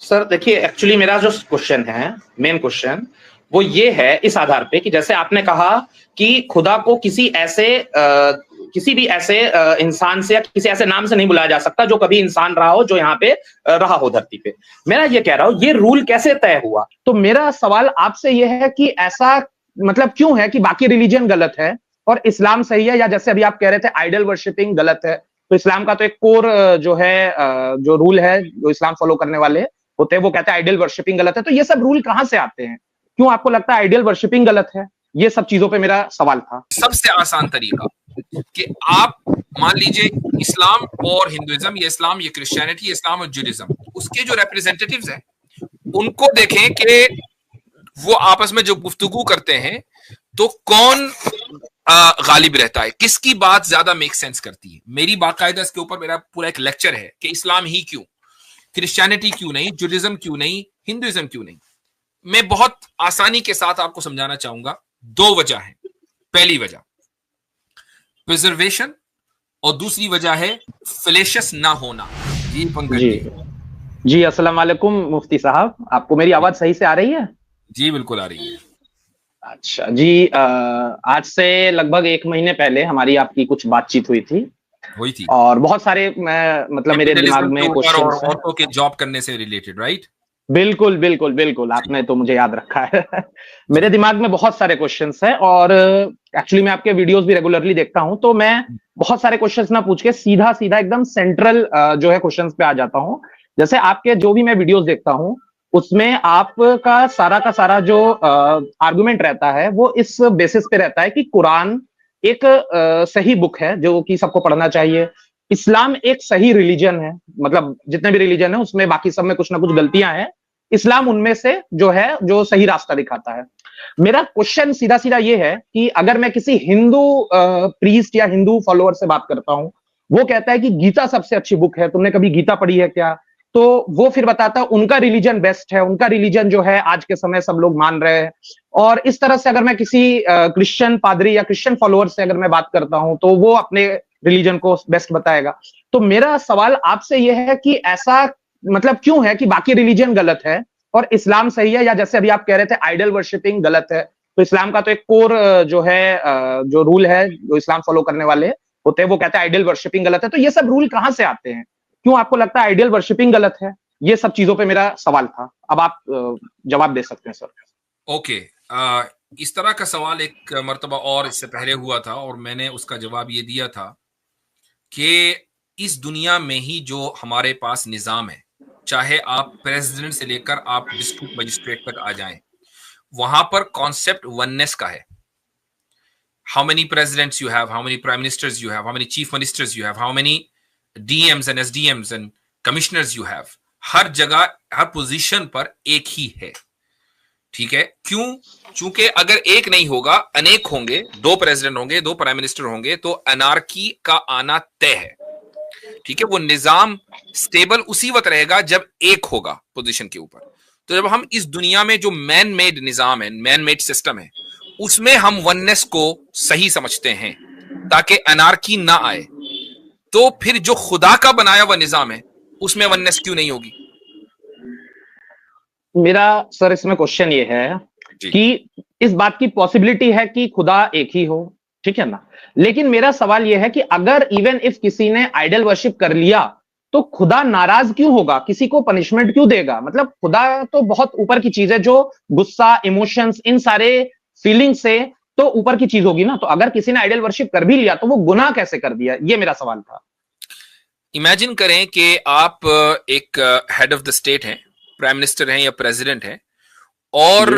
Sir देखिए, actually मेरा जो क्वेश्चन है, मेन क्वेश्चन वो ये है इस आधार पे कि जैसे आपने कहा कि खुदा को किसी भी ऐसे इंसान से या किसी ऐसे नाम से नहीं बुलाया जा सकता जो कभी इंसान रहा हो, जो यहाँ पे रहा हो धरती पे। मेरा ये कह रहा हूं, ये रूल कैसे तय हुआ? तो मेरा सवाल आपसे ये है कि ऐसा मतलब क्यों है कि बाकी रिलीजन गलत है और इस्लाम सही है? या जैसे अभी आप कह रहे थे आइडल वर्शिपिंग गलत है, तो इस्लाम का तो एक कोर जो है जो रूल है, जो इस्लाम फॉलो करने वाले होते हैं, वो कहते हैं आइडल वर्शिपिंग गलत है। तो ये सब रूल कहां से आते हैं? क्यों आपको लगता है आइडियल वर्शिपिंग गलत है? ये सब चीजों पे मेरा सवाल था। सबसे आसान तरीका कि आप मान लीजिए इस्लाम और हिंदुइज्म, ये इस्लाम, ये क्रिश्चियनिटी, इस्लाम और जुडिज्म, उसके जो रिप्रेजेंटेटिव्स हैं उनको देखें कि वो आपस में जो गुफ्तगू करते हैं तो कौन गालिब रहता है, किसकी बात ज्यादा मेक सेंस करती है। मेरी बाकायदा इसके ऊपर मेरा पूरा एक लेक्चर है कि इस्लाम ही क्यों, क्रिश्चियनिटी क्यों नहीं, जुडिज्म क्यों नहीं, हिंदुइज्म क्यों नहीं। मैं बहुत आसानी के साथ आपको समझाना चाहूंगा। दो वजह है। पहली वजह प्रिजर्वेशन और दूसरी वजह है फैलेशियस ना होना। जी पंकज जी अस्सलाम वालेकुम मुफ्ती साहब, आपको मेरी आवाज सही से आ रही है? जी बिल्कुल आ रही है। अच्छा जी, आज से लगभग 1 महीने पहले हमारी आपकी कुछ बातचीत हुई थी और बहुत सारे मतलब मेरे दिमाग में क्वेश्चंस हैं। औरतों के जॉब करने से रिलेटेड, राइट? बिल्कुल बिल्कुल बिल्कुल, आपने तो मुझे याद रखा है। मेरे दिमाग में बहुत सारे क्वेश्चंस हैं और एक्चुअली मैं आपके वीडियोस भी रेगुलरली देखता हूं, तो मैं बहुत सारे क्वेश्चंस ना पूछ के सीधा सीधा एकदम सेंट्रल जो है क्वेश्चंस पे आ जाता हूं। जैसे आपके जो भी मैं वीडियोस देखता हूं उसमें आपका का सारा जो आर्गुमेंट रहता है वो इस बेसिस पे रहता है कि कुरान एक सही बुक है जो कि सबको पढ़ना चाहिए। इस्लाम एक सही रिलीजन है, मतलब जितने भी रिलीजन है उसमें बाकी सब में कुछ ना कुछ गलतियां हैं, इस्लाम उनमें से जो है जो सही रास्ता दिखाता है। मेरा क्वेश्चन सीधा सीधा ये है कि अगर मैं किसी हिंदू प्रीस्ट या हिंदू फॉलोअर से बात करता हूं, वो कहता है कि गीता सबसे अच्छी बुक है, तुमने कभी गीता पढ़ी है क्या? तो वो फिर बताता है उनका रिलीजन बेस्ट है, उनका रिलीजन जो है आज के समय सब लोग मान रहे हैं। और इस तरह से अगर मैं किसी क्रिश्चियन पादरी या क्रिश्चियन फॉलोअर से अगर मैं बात करता हूं तो वो अपने रिलीजन को बेस्ट बताएगा। तो मेरा सवाल आपसे यह है कि ऐसा मतलब क्यों है कि बाकी रिलीजन गलत है और इस्लाम सही है? या जैसे अभी आप कह रहे थे आइडल वर्शिपिंग गलत है, तो इस्लाम का तो एक कोर जो है जो रूल है, जो इस्लाम फॉलो करने वाले होते हैं, वो कहते हैं आइडल वर्शिपिंग गलत है। तो ये सब रूल कहां से आते हैं? क्यों आपको लगता है आइडियल वर्शिपिंग गलत है? ये सब चीजों पे मेरा सवाल था। अब आप जवाब दे सकते हैं सर। ओके, इस तरह का सवाल एक मर्तबा और इससे पहले हुआ था और मैंने उसका जवाब ये दिया था कि इस दुनिया में ही जो हमारे पास निजाम है, चाहे आप प्रेसिडेंट से लेकर आप डिस्ट्रिक्ट मजिस्ट्रेट तक आ जाएं, वहां पर कॉन्सेप्ट वननेस का है। How many presidents you have, how many prime ministers you have, how many chief ministers you have, how many DMs and SDMs and commissioners you have, हर जगह हर पोजीशन पर एक ही है। ठीक है, क्यों? चूंकि अगर एक नहीं होगा, अनेक होंगे, 2 प्रेसिडेंट होंगे, 2 प्राइम मिनिस्टर होंगे, तो अनार्की का आना तय है। ठीक है, वो निजाम स्टेबल उसी वक्त रहेगा जब एक होगा पोजीशन के ऊपर। तो जब हम इस दुनिया में जो मैन मेड निजाम है, मैन मेड सिस्टम है, उसमें हम वननेस को सही समझते हैं ताकि अनार्की ना आए, तो फिर जो खुदा का बनाया हुआ निजाम है उसमें वननेस क्यों नहीं होगी? मेरा सर इसमें क्वेश्चन ये है कि इस बात की पॉसिबिलिटी है कि खुदा एक ही हो, ठीक है ना, लेकिन मेरा सवाल यह है कि अगर इवन इफ किसी ने आइडल वर्शिप कर लिया तो खुदा नाराज क्यों होगा, किसी को पनिशमेंट क्यों देगा? मतलब खुदा तो बहुत ऊपर की चीज है, जो गुस्सा, इमोशंस, इन सारे फीलिंग से तो ऊपर की चीज होगी ना। तो अगर किसी ने आइडल वर्शिप कर भी लिया तो वो गुनाह कैसे कर दिया? ये मेरा सवाल था। इमेजिन करें कि आप एक हेड ऑफ द स्टेट हैं, प्राइम मिनिस्टर हैं या प्रेसिडेंट हैं, और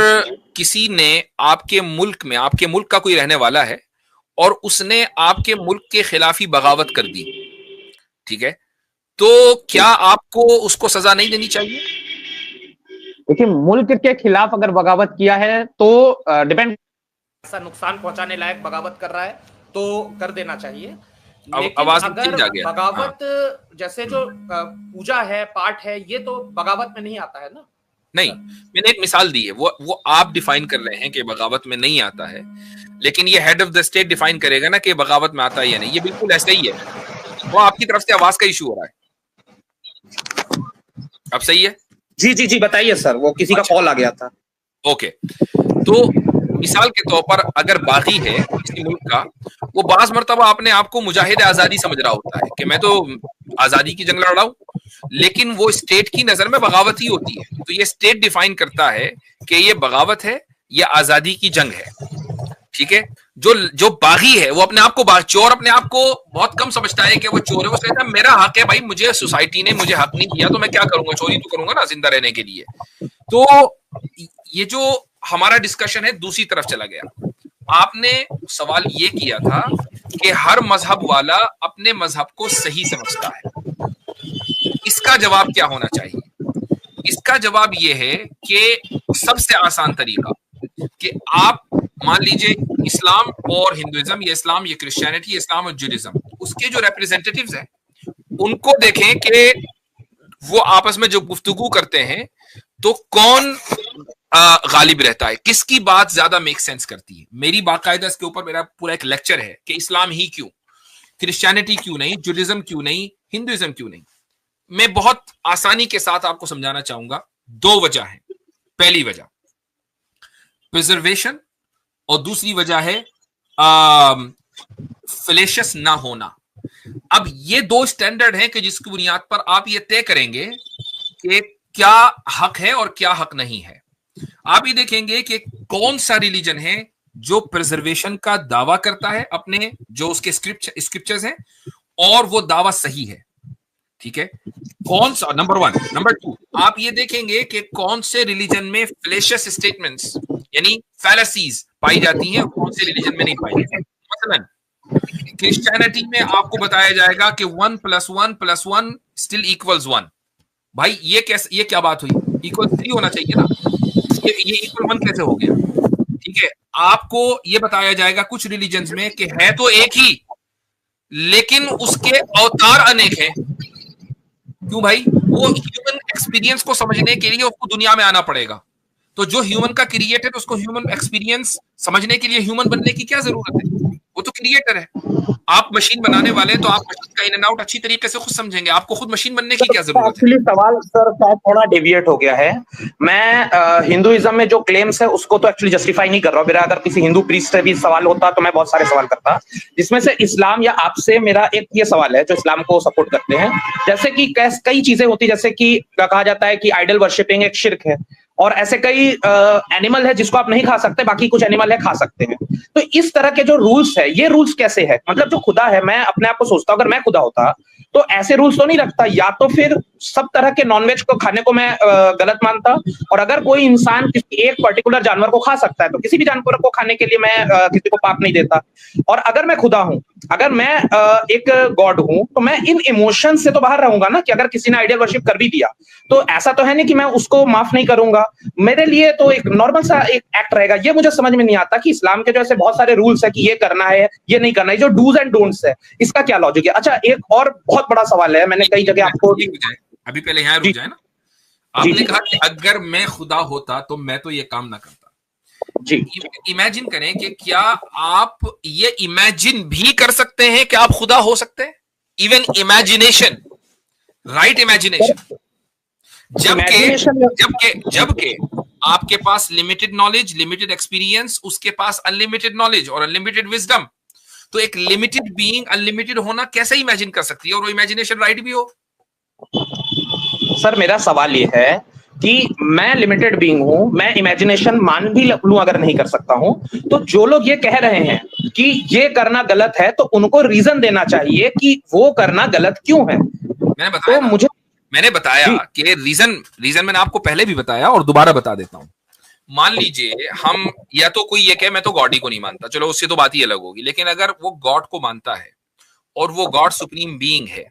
किसी ने आपके मुल्क में, आपके मुल्क का कोई रहने वाला है और उसने आपके मुल्क के खिलाफ ही बगावत कर दी। ठीक है, तो क्या आपको उसको सजा नहीं देनी चाहिए? देखिए, मुल्क के खिलाफ अगर बगावत किया है तो डिपेंड, ऐसा नुकसान पहुंचाने लायक बगावत कर रहा है तो कर देना चाहिए। लेकिन अगर बगावत जैसे जो पूजा है, पाठ है, ये तो बगावत में नहीं आता है ना। नहीं, मैंने एक मिसाल दी है, वो आप डिफाइन कर रहे हैं कि बगावत में नहीं आता है, लेकिन ये head of the state define करेगा ना कि बगावत में आता है या नहीं। ये बिल्कुल ऐसा ही है, वो आपकी तरफ से आवाज का इशू हो रहा है। अब सही है? जी जी जी बताइए सर, वो किसी का कॉल आ गया था। ओके, तो मिसाल के तौर पर अगर बागी है किसी मुल्क का, वो बाज मर्तबा अपने आप को मुजाहिद आजादी समझ रहा होता है कि मैं तो आजादी की जंग लड़ रहा हूं, लेकिन वो स्टेट की नजर में बगावत ही होती है। तो ये स्टेट डिफाइन करता है कि ये बगावत है या आजादी की जंग है। ठीक है, जो जो बागी है वो अपने आप को चोर अपने आप को बहुत कम समझता है कि वो चोर है। वो कहता है मेरा हक है भाई, मुझे सोसाइटी ने मुझे हक नहीं दिया तो मैं क्या करूंगा, चोरी तो करूंगा ना जिंदा रहने के लिए। तो ये जो हमारा डिस्कशन है दूसरी तरफ चला गया। आपने सवाल ये किया था कि हर मजहब वाला अपने मजहब को सही समझता है, इसका जवाब क्या होना चाहिए? इसका जवाब यह है कि सबसे आसान तरीका कि आप मान लीजिए इस्लाम और हिंदुइज्म, या इस्लाम या क्रिश्चियनिटी, इस्लाम और जुडिज्म, उसके जो रिप्रेजेंटेटिव्स हैं उनको देखें कि वो आपस में जो गुफ्तगू करते हैं तो कौन गालिब रहता है, किसकी बात ज्यादा मेक सेंस करती है। मेरी बाकायदा इसके ऊपर मेरा पूरा एक लेक्चर है कि इस्लाम ही क्यों, क्रिश्चियनिटी क्यों नहीं, जुडिज्म क्यों नहीं, हिंदुइज्म क्यों नहीं। मैं बहुत आसानी के साथ आपको समझाना चाहूंगा। दो वजह है। पहली वजह प्रिजर्वेशन और दूसरी वजह है फैलेशियस ना होना। अब ये दो स्टैंडर्ड हैं कि जिसकी बुनियाद पर आप ये तय करेंगे कि क्या हक है और क्या हक नहीं है। आप ये देखेंगे कि कौन सा रिलीजन है जो प्रिजर्वेशन का दावा करता है, अपने जो उसके स्क्रिप्चर्स हैं, और वो दावा सही है। ठीक है, कौन सा, नंबर वन। नंबर टू, आप ये देखेंगे कि कौन से रिलीजन में फ्लेशियस स्टेटमेंट्स यानी फैलेसीज पाई जाती हैं, कौन से रिलीजन में नहीं पाई जाती। मसलन क्रिश्चियनिटी में आपको बताया जाएगा कि 1 + 1 + 1 स्टिल इक्वल्स 1। भाई ये कैसे, ये क्या बात हुई, इक्वल 3 होना चाहिए ना, ये इक्वल 1 कैसे हो गया? ठीक है, आपको ये बताया जाएगा कुछ रिलीजन्स में कि है तो एक ही लेकिन उसके अवतार अनेक हैं। क्यों भाई? वो ह्यूमन एक्सपीरियंस को समझने के लिए उसको दुनिया में आना पड़ेगा। तो जो ह्यूमन का क्रिएटर है उसको ह्यूमन एक्सपीरियंस समझने के लिए ह्यूमन बनने की क्या जरूरत है? वो तो क्रिएटर है। आप मशीन बनाने वाले हैं तो आप मशीन का इन एंड आउट अच्छी तरीके से खुद समझेंगे, आपको खुद मशीन बनने की क्या जरूरत है? एक्चुअली सवाल सर थोड़ा डेविएट हो गया है। मैं हिंदुइज्म में जो क्लेम्स है उसको तो एक्चुअली जस्टिफाई नहीं कर रहा हूँ। मेरा अगर किसी हिंदू प्रीस्ट से भी सवाल होता तो मैं बहुत सारे सवाल करता, जिसमें से इस्लाम या आपसे मेरा एक ये सवाल है जो इस्लाम को सपोर्ट करते हैं। जैसे कि कई चीजें होती, जैसे कि कहा जाता है कि आइडल वर्शिपिंग एक शिर्क है, और ऐसे कई एनिमल है जिसको आप नहीं खा सकते, बाकी कुछ एनिमल है खा सकते हैं। तो इस तरह के जो रूल्स है, ये रूल्स कैसे है? मतलब जो खुदा है, मैं अपने आप को सोचता हूं अगर मैं खुदा होता तो ऐसे रूल्स तो नहीं रखता, या तो फिर सब तरह के नॉनवेज को खाने को मैं गलत मानता, और अगर कोई इंसान किसी एक पर्टिकुलर जानवर को खा सकता है तो किसी भी जानवर को खाने के लिए मैं किसी को पाप नहीं देता। और अगर मैं खुदा हूं, अगर मैं एक गॉड हूं, तो मैं इन इमोशन से तो बाहर रहूंगा ना, कि अगर किसी ने आइडियल वर्शिप कर भी दिया तो ऐसा तो है नहीं कि मैं उसको माफ नहीं करूंगा। मेरे लिए तो एक नॉर्मल सा एक एक्ट रहेगा। ये मुझे समझ में नहीं आता कि इस्लाम के जो ऐसे बहुत सारे रूल्स है कि ये करना है ये नहीं करना है, जो डूज एंड डोंट्स है, इसका क्या लॉजिक है? अच्छा, एक और बहुत बड़ा सवाल है, मैंने कई जगह आपको अभी पहले यहाँ रुक जाए ना। आपने कहा कि अगर मैं खुदा होता तो मैं तो ये काम ना करता। जी, इमेजिन करें कि क्या आप ये इमेजिन भी कर सकते हैं कि आप खुदा हो सकते हैं? Even imagination, right? इमेजिनेशन, जबकि आपके पास लिमिटेड नॉलेज, लिमिटेड एक्सपीरियंस, उसके पास अनलिमिटेड नॉलेज और अनलिमिटेड विजडम। तो एक लिमिटेड बीइंग अनलिमिटेड होना कैसे इमेजिन कर सकती है और वो इमेजिनेशन राइट भी हो? सर मेरा सवाल ये है कि मैं लिमिटेड बीइंग हूं, मैं इमेजिनेशन मान भी लूं अगर नहीं कर सकता हूं, तो जो लोग ये कह रहे हैं कि ये करना गलत है तो उनको रीजन देना चाहिए कि वो करना गलत क्यों है। मैंने बताया कि रीजन मैंने आपको पहले भी बताया और दोबारा बता देता हूं। मान लीजिए हम, या तो कोई ये कहे मैं तो गॉड ही को नहीं मानता, चलो उससे तो बात ही अलग होगी। लेकिन अगर वो गॉड को मानता है और वो गॉड सुप्रीम बीइंग है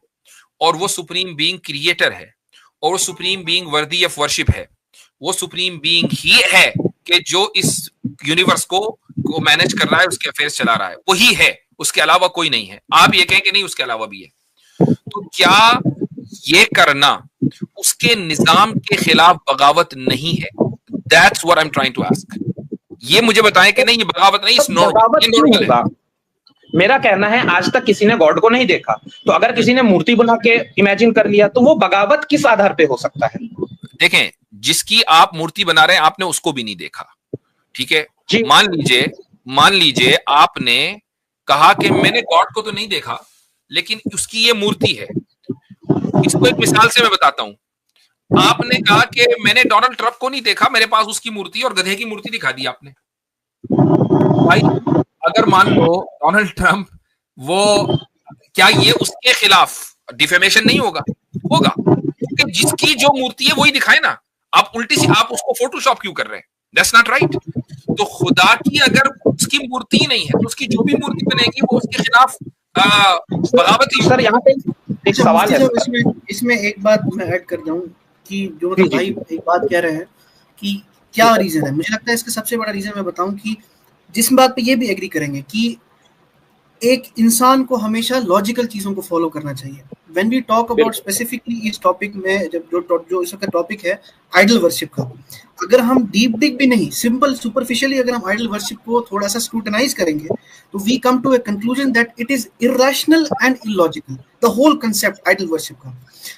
और वो सुप्रीम बीइंग क्रिएटर है और वो supreme being worthy of worship है, वो सुप्रीम बीइंग ही है कि जो इस यूनिवर्स को मैनेज कर रहा है, उसके अफेयर्स चला रहा है, वही है, उसके अलावा कोई नहीं है। आप ये कहें कि नहीं उसके अलावा भी है, तो क्या ये करना उसके निजाम के खिलाफ बगावत नहीं है? That's what I'm trying to ask. ये मुझे बताएं कि नहीं ये बगावत नहीं, इस नॉर्मल है। मेरा कहना है आज तक किसी ने गॉड को नहीं देखा, तो अगर किसी ने मूर्ति बना के इमेजिन कर लिया तो वो बगावत किस आधार पे हो सकता है? देखें, जिसकी आप मूर्ति बना रहे हैं आपने उसको भी नहीं देखा, ठीक है। मान लीजिए आपने कहा कि मैंने गॉड को तो नहीं देखा लेकिन उसकी ये मूर्ति है। इसको एक मिसाल से मैं बताता हूं। आपने कहा कि मैंने डोनाल्ड ट्रंप को नहीं देखा, मेरे पास उसकी मूर्ति और गधे की मूर्ति दिखा दी आपने। भाई अगर मान लो डोनाल्ड ट्रंप, वो क्या ये उसके खिलाफ डिफेमेशन नहीं होगा? होगा, क्योंकि जिसकी जो मूर्ति है वही दिखाए ना। आप उल्टी सी आप उसको फोटोशॉप क्यों कर रहे हैं? That's not right. तो खुदा की अगर उसकी मूर्ति ही नहीं है तो उसकी जो भी मूर्ति बनेगी वो उसके खिलाफ बगावत ही। सर यहाँ पे एक सवाल है इसमें एक बात मैं ऐड कर दूं कि जो मतलब भाई एक बात कह रहे हैं कि क्या रीजन है। मुझे लगता है इसका सबसे बड़ा रीजन मैं बताऊं कि जिस बात पे ये भी एग्री करेंगे कि एक इंसान को हमेशा लॉजिकल चीजों को फॉलो करना चाहिए। When we talk about specifically इस टॉपिक में, जब जो इसका टॉपिक है आइडल वर्शिप का, अगर हम डीप डिग भी नहीं, सिंपल सुपरफिशियली अगर हम आइडल वर्शिप को थोड़ा सा स्क्रूटनाइज करेंगे तो we come to a conclusion that it is irrational and illogical, the whole concept idol worship का।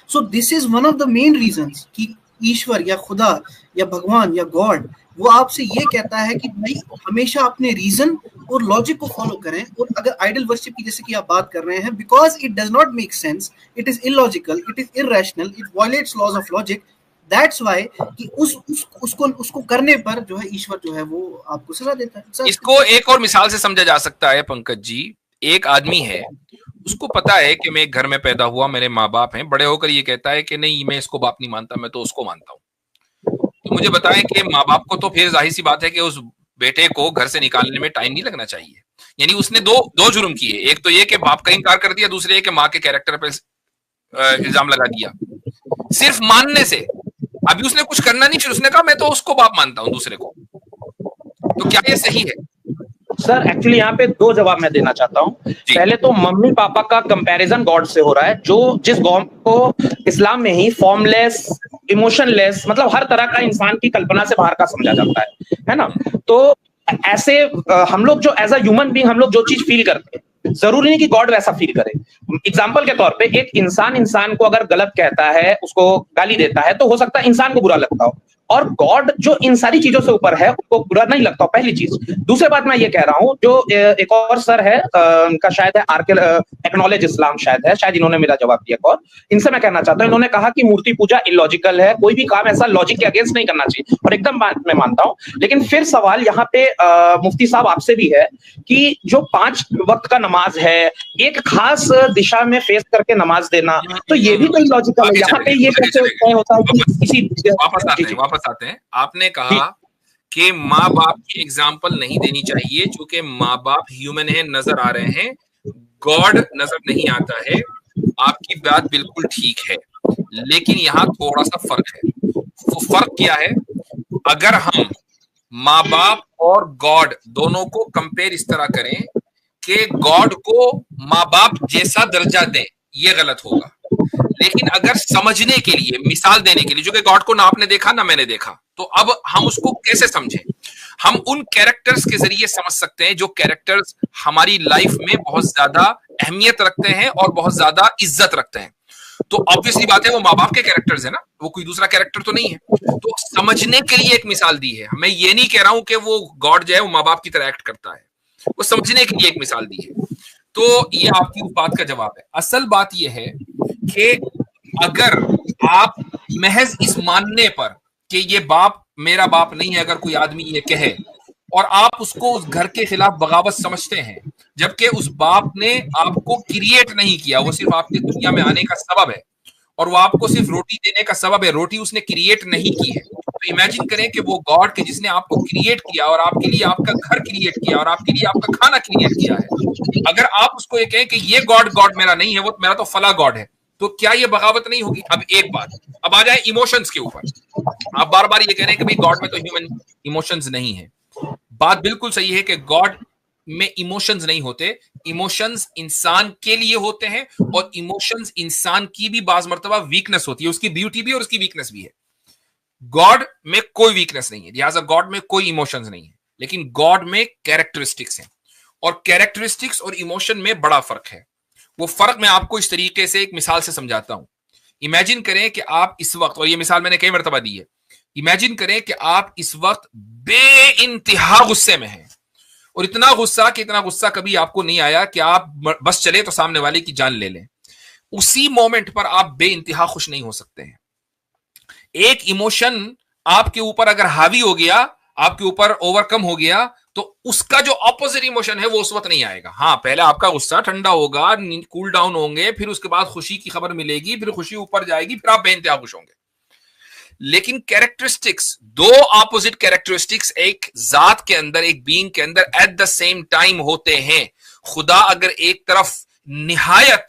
So this is one of the main reasons कि ईश्वर या खुदा या भगवान या गॉड वो आपसे ये कहता है कि भाई हमेशा अपने रीजन और लॉजिक को फॉलो करें। और अगर आइडल वर्शिप की जैसे कि आप बात कर रहे हैं, because it does not make sense, it is illogical, it is irrational, it violates laws of logic, that's why कि उसको करने पर जो है ईश्वर जो है वो आपको सजा देता है। इसको एक और मिसाल से समझा जा सकता है पंकज जी। एक आदमी है, उसको पता है कि मैं एक घर में पैदा हुआ, मेरे माँ बाप हैं, बड़े होकर ये कहता है कि नहीं मैं इसको बाप नहीं मानता, मैं तो उसको मानता हूँ। तो मुझे बताएं कि माँ बाप को तो फिर जाहिर सी बात है कि उस बेटे को घर से निकालने में टाइम नहीं लगना चाहिए। यानी उसने दो जुर्म किए, एक तो ये कि बाप का इनकार कर दिया, दूसरे ये कि माँ के कैरेक्टर पे इल्जाम लगा दिया सिर्फ मानने से। अभी उसने कुछ करना नहीं, फिर उसने कहा मैं तो उसको बाप मानता हूं दूसरे को। तो क्या ये सही है? सर एक्चुअली यहाँ पे दो जवाब मैं देना चाहता हूँ। पहले तो मम्मी पापा का कंपैरिजन गॉड से हो रहा है, जो जिस गॉड को इस्लाम में ही फॉर्मलेस, इमोशनलेस, मतलब हर तरह का इंसान की कल्पना से बाहर का समझा जाता है ना। तो ऐसे हम लोग जो एज अ ह्यूमन बीइंग हम लोग जो चीज फील करते हैं, जरूरी नहीं कि गॉड वैसा फील करे। एग्जाम्पल के तौर पे एक इंसान को अगर गलत कहता है, उसको गाली देता है, तो हो सकता है इंसान को बुरा लगता हो, और गॉड जो इन सारी चीजों से ऊपर है उसको बुरा नहीं लगता, पहली चीज। दूसरी बात मैं ये कह रहा हूँ, जो एक और सर है, उनका शायद है एक्नॉलेज इस्लाम, शायद इन्होंने मेरा जवाब दिया। और इनसे मैं कहना चाहता हूँ, इन्होंने कहा कि मूर्ति पूजा इलॉजिकल है, कोई भी काम ऐसा लॉजिक के अगेंस्ट नहीं करना चाहिए, और एकदम मैं मानता हूँ। लेकिन फिर सवाल यहाँ पे मुफ्ती साहब आपसे भी है कि जो 5 वक्त का नमाज है, एक खास दिशा में फेस करके नमाज देना, तो ये भी तो इलॉजिकल है। यहाँ पे ये कैसे होता है कि किसी वापस आते हैं। आपने कहा कि माँ बाप की एग्जाम्पल नहीं देनी चाहिए, चूंकि माँ बाप ह्यूमन है, नजर आ रहे हैं, गॉड नजर नहीं आता है। आपकी बात बिल्कुल ठीक है, लेकिन यहाँ थोड़ा सा फर्क है। वो फर्क क्या है? अगर हम माँ बाप और गॉड दोनों को कंपेयर इस तरह करें कि गॉड को माँ बाप जैसा दर्जा दें, ये गलत होगा। लेकिन अगर समझने के लिए, मिसाल देने के लिए, जो कि गॉड को ना आपने देखा ना मैंने देखा, तो अब हम उसको कैसे समझें? हम उन कैरेक्टर्स के जरिए समझ सकते हैं जो कैरेक्टर्स हमारी लाइफ में बहुत ज्यादा अहमियत रखते हैं और बहुत ज्यादा इज्जत रखते हैं। तो ऑब्वियसली बात है वो माँ बाप के कैरेक्टर्स है ना, वो कोई दूसरा कैरेक्टर तो नहीं है। तो समझने के लिए एक मिसाल दी है। मैं ये नहीं कह रहा हूं कि वो गॉड जो है वो माँ बाप की तरह एक्ट करता है, वो समझने के लिए एक मिसाल दी है। तो ये आपकी उस बात का जवाब है। असल बात यह है कि अगर आप महज इस मानने पर कि ये बाप मेरा बाप नहीं है, अगर कोई आदमी ये कहे और आप उसको उस घर के खिलाफ बगावत समझते हैं, जबकि उस बाप ने आपको क्रिएट नहीं किया, वो सिर्फ आपके दुनिया में आने का सबब है, और वो आपको सिर्फ रोटी देने का सबब है, रोटी उसने क्रिएट नहीं की है। तो इमेजिन करें कि वो गॉड के जिसने आपको क्रिएट किया और आपके लिए आपका घर क्रिएट किया और आपके लिए आपका खाना क्रिएट किया है, अगर आप उसको ये कहें कि ये गॉड मेरा नहीं है, वो मेरा तो फला गॉड है, तो क्या ये बगावत नहीं होगी? अब एक बात, अब आ जाए इमोशंस के ऊपर। आप बार बार ये कह रहे हैं कि भाई गॉड में तो ह्यूमन इमोशंस नहीं है। बात बिल्कुल सही है कि गॉड में इमोशंस नहीं होते, इमोशंस इंसान के लिए होते हैं, और इमोशंस इंसान की भी बाज मर्तबा वीकनेस होती है, उसकी ब्यूटी भी और उसकी वीकनेस भी है। गॉड में कोई वीकनेस नहीं है, लिहाजा गॉड में कोई इमोशंस नहीं है, लेकिन गॉड में कैरेक्टरिस्टिक्स हैं, और कैरेक्टरिस्टिक्स और इमोशन में बड़ा फर्क है। वो फर्क मैं आपको इस तरीके से एक मिसाल से समझाता हूं इमेजिन करें कि आप इस वक्त, और ये मिसाल मैंने कई मरतबा दी है, इमेजिन करें कि आप इस वक्त बेइंतहा गुस्से में हैं, और इतना गुस्सा कभी आपको नहीं आया कि आप बस चले तो सामने वाले की जान ले लें। उसी मोमेंट पर आप बेइंतहा खुश नहीं हो सकते हैं। एक इमोशन आपके ऊपर अगर हावी हो गया, आपके ऊपर ओवरकम हो गया, तो उसका जो ऑपोजिट इमोशन है वो उस वक्त नहीं आएगा। हाँ, पहले आपका गुस्सा ठंडा होगा, कूल डाउन होंगे, फिर उसके बाद खुशी की खबर मिलेगी, फिर खुशी ऊपर जाएगी, फिर आप बेइंतहा खुश होंगे। लेकिन कैरेक्टरिस्टिक्स, दो ऑपोजिट कैरेक्टरिस्टिक्स एक जात के अंदर, एक बीइंग के अंदर एट द सेम टाइम होते हैं। खुदा अगर एक तरफ निहायत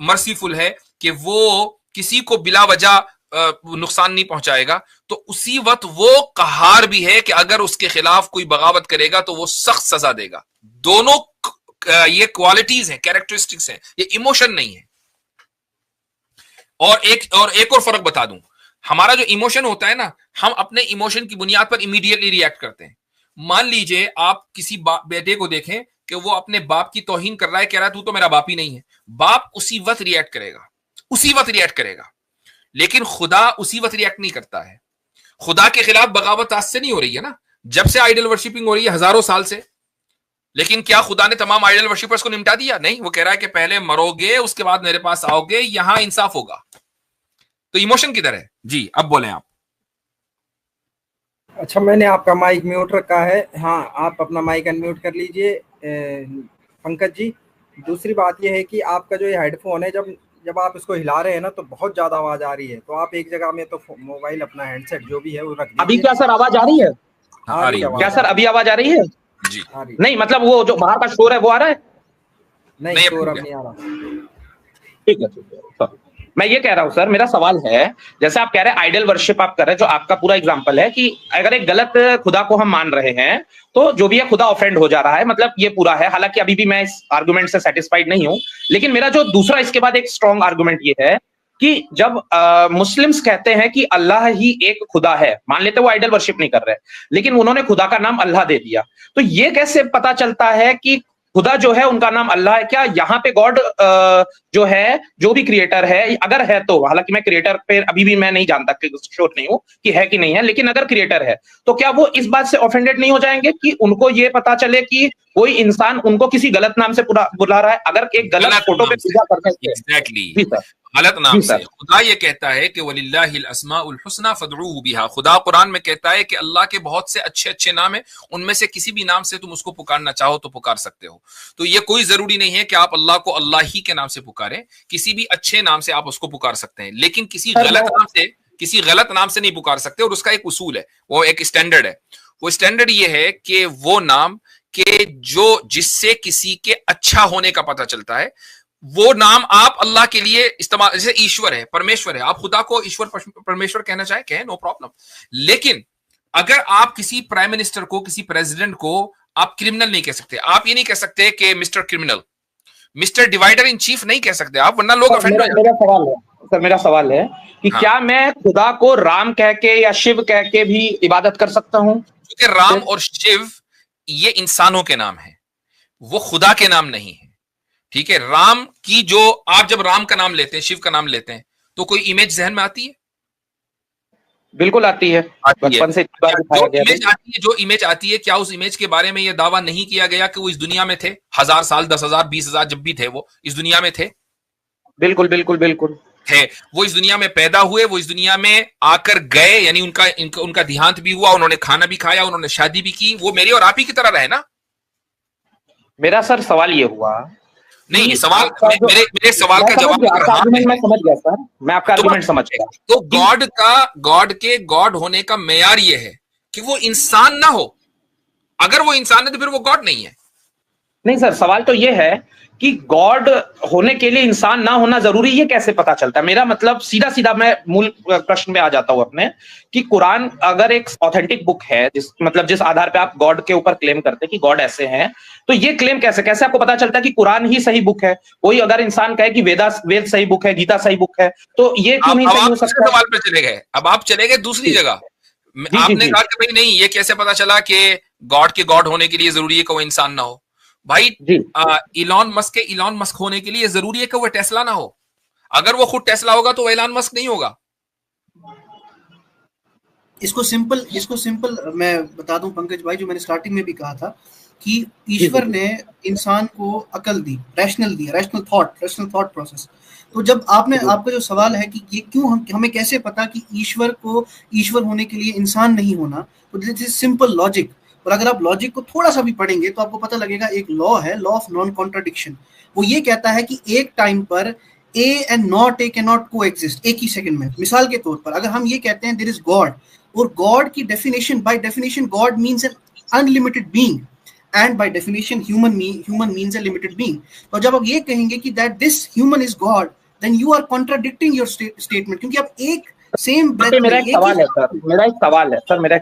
मर्सीफुल है कि वो किसी को बिला वजह नुकसान नहीं पहुंचाएगा, तो उसी वक्त वो कहार भी है कि अगर उसके खिलाफ कोई बगावत करेगा तो वो सख्त सजा देगा। दोनों ये क्वालिटीज हैं, कैरेक्टरिस्टिक्स हैं, ये इमोशन नहीं है। और एक और फर्क बता दूं, हमारा जो इमोशन होता है ना, हम अपने इमोशन की बुनियाद पर इमीडिएटली रिएक्ट करते हैं। मान लीजिए आप किसी बेटे को देखें कि वो अपने बाप की तौहीन कर रहा है, कह रहा है तू तो मेरा बाप ही नहीं है, बाप उसी वक्त रिएक्ट करेगा। लेकिन खुदा उसी वक्त रिएक्ट नहीं करता है। खुदा के खिलाफ बगावत आज से नहीं हो रही है ना, जब से आइडल वर्शिपिंग हो रही है, हजारों साल से। लेकिन क्या खुदा ने तमाम आइडल वर्शिपर्स को निपटा दिया? नहीं, वो कह रहा है कि पहले मरोगे, उसके बाद मेरे पास आओगे, यहां इंसाफ होगा। तो इमोशन किधर है? जी, अब बोलें आप। अच्छा, मैंने आपका माइक म्यूट रखा है। हाँ, आप अपना माइक अनम्यूट कर लीजिए पंकज जी। दूसरी बात यह है कि आपका जो ये हेडफोन है, जब आप इसको हिला रहे हैं ना, तो बहुत ज्यादा आवाज आ रही है। तो आप एक जगह में तो मोबाइल, अपना हैंडसेट जो भी है वो रख दीजिए। अभी क्या सर आवाज आ रही है? आ रही है क्या सर अभी आवाज आ रही है? जी, आ रही। नहीं, मतलब वो जो बाहर का शोर है वो आ रहा है? नहीं, शोर अब नहीं आ रहा। ठीक है। मैं ये कह रहा हूं सर, मेरा सवाल है, जैसे आप कह रहे हैं आइडल वर्शिप आप कर रहे हैं, जो आपका पूरा एग्जांपल है कि अगर एक गलत खुदा को हम मान रहे हैं तो जो भी है खुदा ऑफेंड हो जा रहा है, मतलब ये पूरा है। हालांकि अभी भी मैं इस आर्गुमेंट से सेटिस्फाइड नहीं हूं, लेकिन मेरा जो दूसरा इसके बाद एक स्ट्रॉन्ग आर्गुमेंट ये है कि जब मुस्लिम्स कहते हैं कि अल्लाह ही एक खुदा है, मान लेते वो आइडल वर्शिप नहीं कर रहे, लेकिन उन्होंने खुदा का नाम अल्लाह दे दिया, तो ये कैसे पता चलता है कि खुदा जो है उनका नाम अल्लाह है? क्या यहाँ पे गॉड जो है, जो भी क्रिएटर है, अगर है तो, हालांकि मैं क्रिएटर पे अभी भी मैं नहीं जानता, श्योर नहीं हूं कि है कि नहीं है, लेकिन अगर क्रिएटर है तो क्या वो इस बात से ऑफेंडेड नहीं हो जाएंगे कि उनको ये पता चले कि कोई इंसान उनको किसी गलत नाम से बुला रहा है? अगर एक गलत फोटो पे पूजा करने से, एग्जैक्टली गलत नाम से। खुदा ये कहता है कि वलिल्लाहिल अस्माउल हुस्ना फदऊहु बिहा। खुदा कुरान में कहता है कि अल्लाह के बहुत से अच्छे अच्छे नाम है, उनमें से किसी भी नाम से तुम उसको पुकारना चाहो तो पुकार सकते हो। तो ये कोई जरूरी नहीं है कि आप अल्लाह को अल्लाह ही के नाम से पुकारें, किसी भी अच्छे नाम से आप उसको पुकार सकते हैं, लेकिन किसी गलत नाम से नहीं पुकार सकते। और उसका एक उसूल है, वो एक स्टैंडर्ड है। वो स्टैंडर्ड ये है कि वो नाम के जिससे किसी के अच्छा होने का पता चलता है, वो नाम आप अल्लाह के लिए इस्तेमाल, जैसे ईश्वर है, परमेश्वर है, आप खुदा को ईश्वर परमेश्वर कहना चाहे, कहें, नो प्रॉब्लम। लेकिन अगर आप किसी प्राइम मिनिस्टर को, किसी प्रेसिडेंट को आप क्रिमिनल नहीं कह सकते। आप ये नहीं कह सकते कि mister criminal, mister divider in chief नहीं कह सकते आप, वरना लोग ऑफेंड हो जाते हैं। मेरा सवाल है कि हाँ, क्या मैं खुदा को राम कह के या शिव कह के भी इबादत कर सकता हूं? क्योंकि राम और शिव ये इंसानों के नाम है, वो खुदा के नाम नहीं है। ठीक है, राम की जो, आप जब राम का नाम लेते हैं, शिव का नाम लेते हैं, तो कोई इमेज जहन में आती है? बिल्कुल आती है, बचपन से जो इमेज आती है, क्या उस इमेज के बारे में यह दावा नहीं किया गया कि वो इस दुनिया में थे 1000 साल, 10,000, 20,000 जब भी थे वो इस दुनिया में थे? बिल्कुल बिल्कुल बिल्कुल थे। वो इस दुनिया में पैदा हुए, वो इस दुनिया में आकर गए, यानी उनका देहांत भी हुआ, उन्होंने खाना भी खाया, उन्होंने शादी भी की, वो मेरे और आप ही की तरह रहे ना। मेरा सर सवाल ये हुआ, नहीं सवाल, मेरे सवाल का जवाब मैं समझ गया सर, मैं आपका आर्गुमेंट समझ गया। तो गॉड होने का मेयार ये है कि वो इंसान ना हो। अगर वो इंसान है तो फिर वो गॉड नहीं है। नहीं सर, सवाल तो ये है कि गॉड होने के लिए इंसान ना होना जरूरी, ये कैसे पता चलता है? मेरा मतलब सीधा सीधा मैं मूल प्रश्न में आ जाता हूं अपने, कि कुरान अगर एक ऑथेंटिक बुक है, जिस आधार पे आप गॉड के ऊपर क्लेम करते हैं कि गॉड ऐसे हैं, तो ये क्लेम कैसे आपको पता चलता है कि कुरान ही सही बुक है? कोई अगर इंसान कहे कि वेद सही बुक है, गीता सही बुक है, तो ये क्यों नहीं सही हो सकता? सवाल पे चले गए, अब आप चले गए दूसरी जगह। आपने कहा कि भाई नहीं, ये कैसे पता चला कि गॉड के गॉड होने के लिए जरूरी है कि वो इंसान ना हो? भाई इलॉन मस्क होने के लिए जरूरी है कि वो टेस्ला ना हो? अगर वो खुद टेस्ला होगा तो एलन मस्क नहीं होगा। इसको सिंपल मैं बता दूं पंकज भाई, जो मैंने स्टार्टिंग में भी कहा था कि ईश्वर ने इंसान को अकल दी, रैशनल थॉट प्रोसेस। तो जब आपका जो सवाल है कि ये क्यों हमें कैसे पता कि ईश्वर होने के लिए इंसान नहीं होना, तो दिस इज सिंपल लॉजिक। और अगर आप लॉजिक को थोड़ा सा भी पढ़ेंगे तो आपको पता लगेगा, एक लॉ है, लॉ ऑफ नॉन कॉन्ट्राडिक्शन। वो ये कहता है कि एक टाइम पर A and not a can not को एग्जिस्ट, एक ही सेकंड में। मिसाल के तौर पर अगर हम ये कहते हैं देयर इज गॉड, और गॉड की definition, by definition God means an unlimited being, and by definition human means a limited being. तो जब आप ये कहेंगे कि that this human is God, then you are contradicting your statement, क्योंकि आप एक सेम ब्रेथ। मेरा एक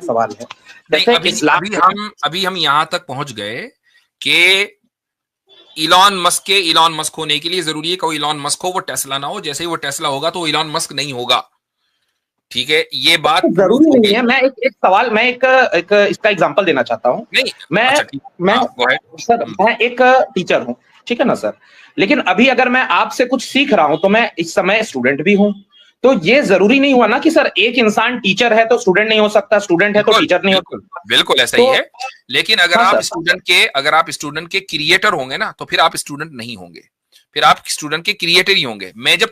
सवाल है जैसे अभी हम यहां तक पहुंच गए कि इलॉन मस्क होने के लिए जरूरी है कि वो इलॉन मस्क हो, वो टेस्ला ना हो। जैसे ही वो टेस्ला होगा तो वो इलॉन मस्क नहीं होगा। ठीक है, ये बात जरूरी नहीं है। मैं एक इसका एग्जांपल देना चाहता हूं। मैं एक टीचर हूं, ठीक है ना सर, लेकिन अभी अगर मैं आपसे कुछ सीख रहा हूं तो मैं इस समय स्टूडेंट भी हूं। तो ये जरूरी नहीं हुआ ना कि सर एक इंसान टीचर है तो स्टूडेंट नहीं हो सकता, स्टूडेंट है तो टीचर नहीं हो सकता। बिल्कुल ऐसा ही है। लेकिन अगर आप स्टूडेंट के क्रिएटर होंगे ना, तो फिर आप स्टूडेंट नहीं होंगे, फिर आप स्टूडेंट के क्रिएटर ही होंगे। मैं एज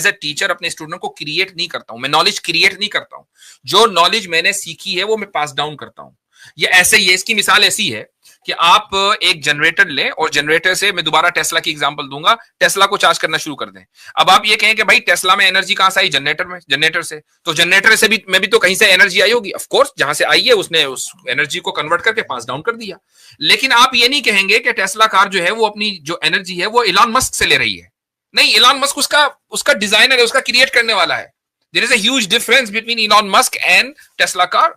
ए टीचर अपने स्टूडेंट को क्रिएट नहीं करता हूं, मैं नॉलेज क्रिएट नहीं करता हूं। जो नॉलेज मैंने सीखी है वो मैं पास डाउन करता हूं। ये ऐसे ही है। इसकी मिसाल ऐसी है कि आप एक जनरेटर लें और जनरेटर से, मैं दोबारा टेस्ला की एग्जांपल दूंगा, टेस्ला को चार्ज करना शुरू कर दें। अब आप ये कहें कि भाई टेस्ला में एनर्जी कहां से आई? जनरेटर से। तो जनरेटर से भी तो कहीं से एनर्जी आई होगी। ऑफ कोर्स जहां से आई है उसने उस एनर्जी को कन्वर्ट करके पास डाउन कर दिया। लेकिन आप ये नहीं कहेंगे कि टेस्ला कार जो है वो अपनी जो एनर्जी है वो इलॉन मस्क से ले रही है। नहीं, इलॉन मस्क उसका डिजाइनर है, उसका क्रिएट करने वाला है। There is a huge difference between Elon Musk and Tesla car.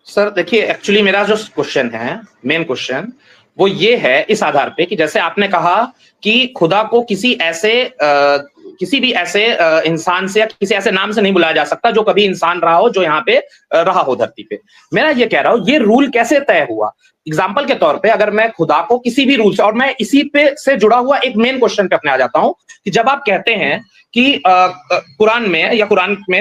Sir देखिए, एक्चुअली मेरा जो क्वेश्चन है, मेन क्वेश्चन वो ये है इस आधार पे कि जैसे आपने कहा कि खुदा को किसी भी ऐसे इंसान से या किसी ऐसे नाम से नहीं बुलाया जा सकता जो कभी इंसान रहा हो, जो यहाँ पे रहा हो धरती पे। मैं ये कह रहा हूं, ये रूल कैसे तय हुआ? एग्जाम्पल के तौर पे अगर मैं खुदा को किसी भी रूल से, और मैं इसी पे से जुड़ा हुआ एक मेन क्वेश्चन पे अपने आ जाता हूं कि जब आप कहते हैं कि कुरान में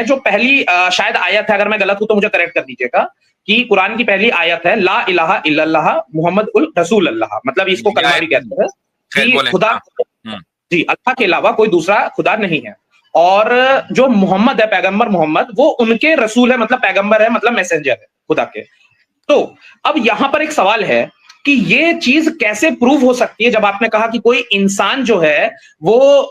जो पहली शायद आयत है, अगर मैं गलत हूं तो मुझे करेक्ट कर दीजिएगा, कि कुरान की पहली आयत है ला इलाहा इल्लल्लाह मुहम्मद उल रसूल अल्लाह, मतलब इसको कलमा भी कहते हैं कि खुदा जी अल्लाह के अलावा कोई दूसरा खुदा नहीं है। और जो मोहम्मद है, पैगंबर मोहम्मद, वो उनके रसूल है, मतलब पैगंबर है, मतलब मैसेंजर है खुदा के। तो अब यहां पर एक सवाल है कि ये चीज कैसे प्रूव हो सकती है, जब आपने कहा कि कोई इंसान जो है वो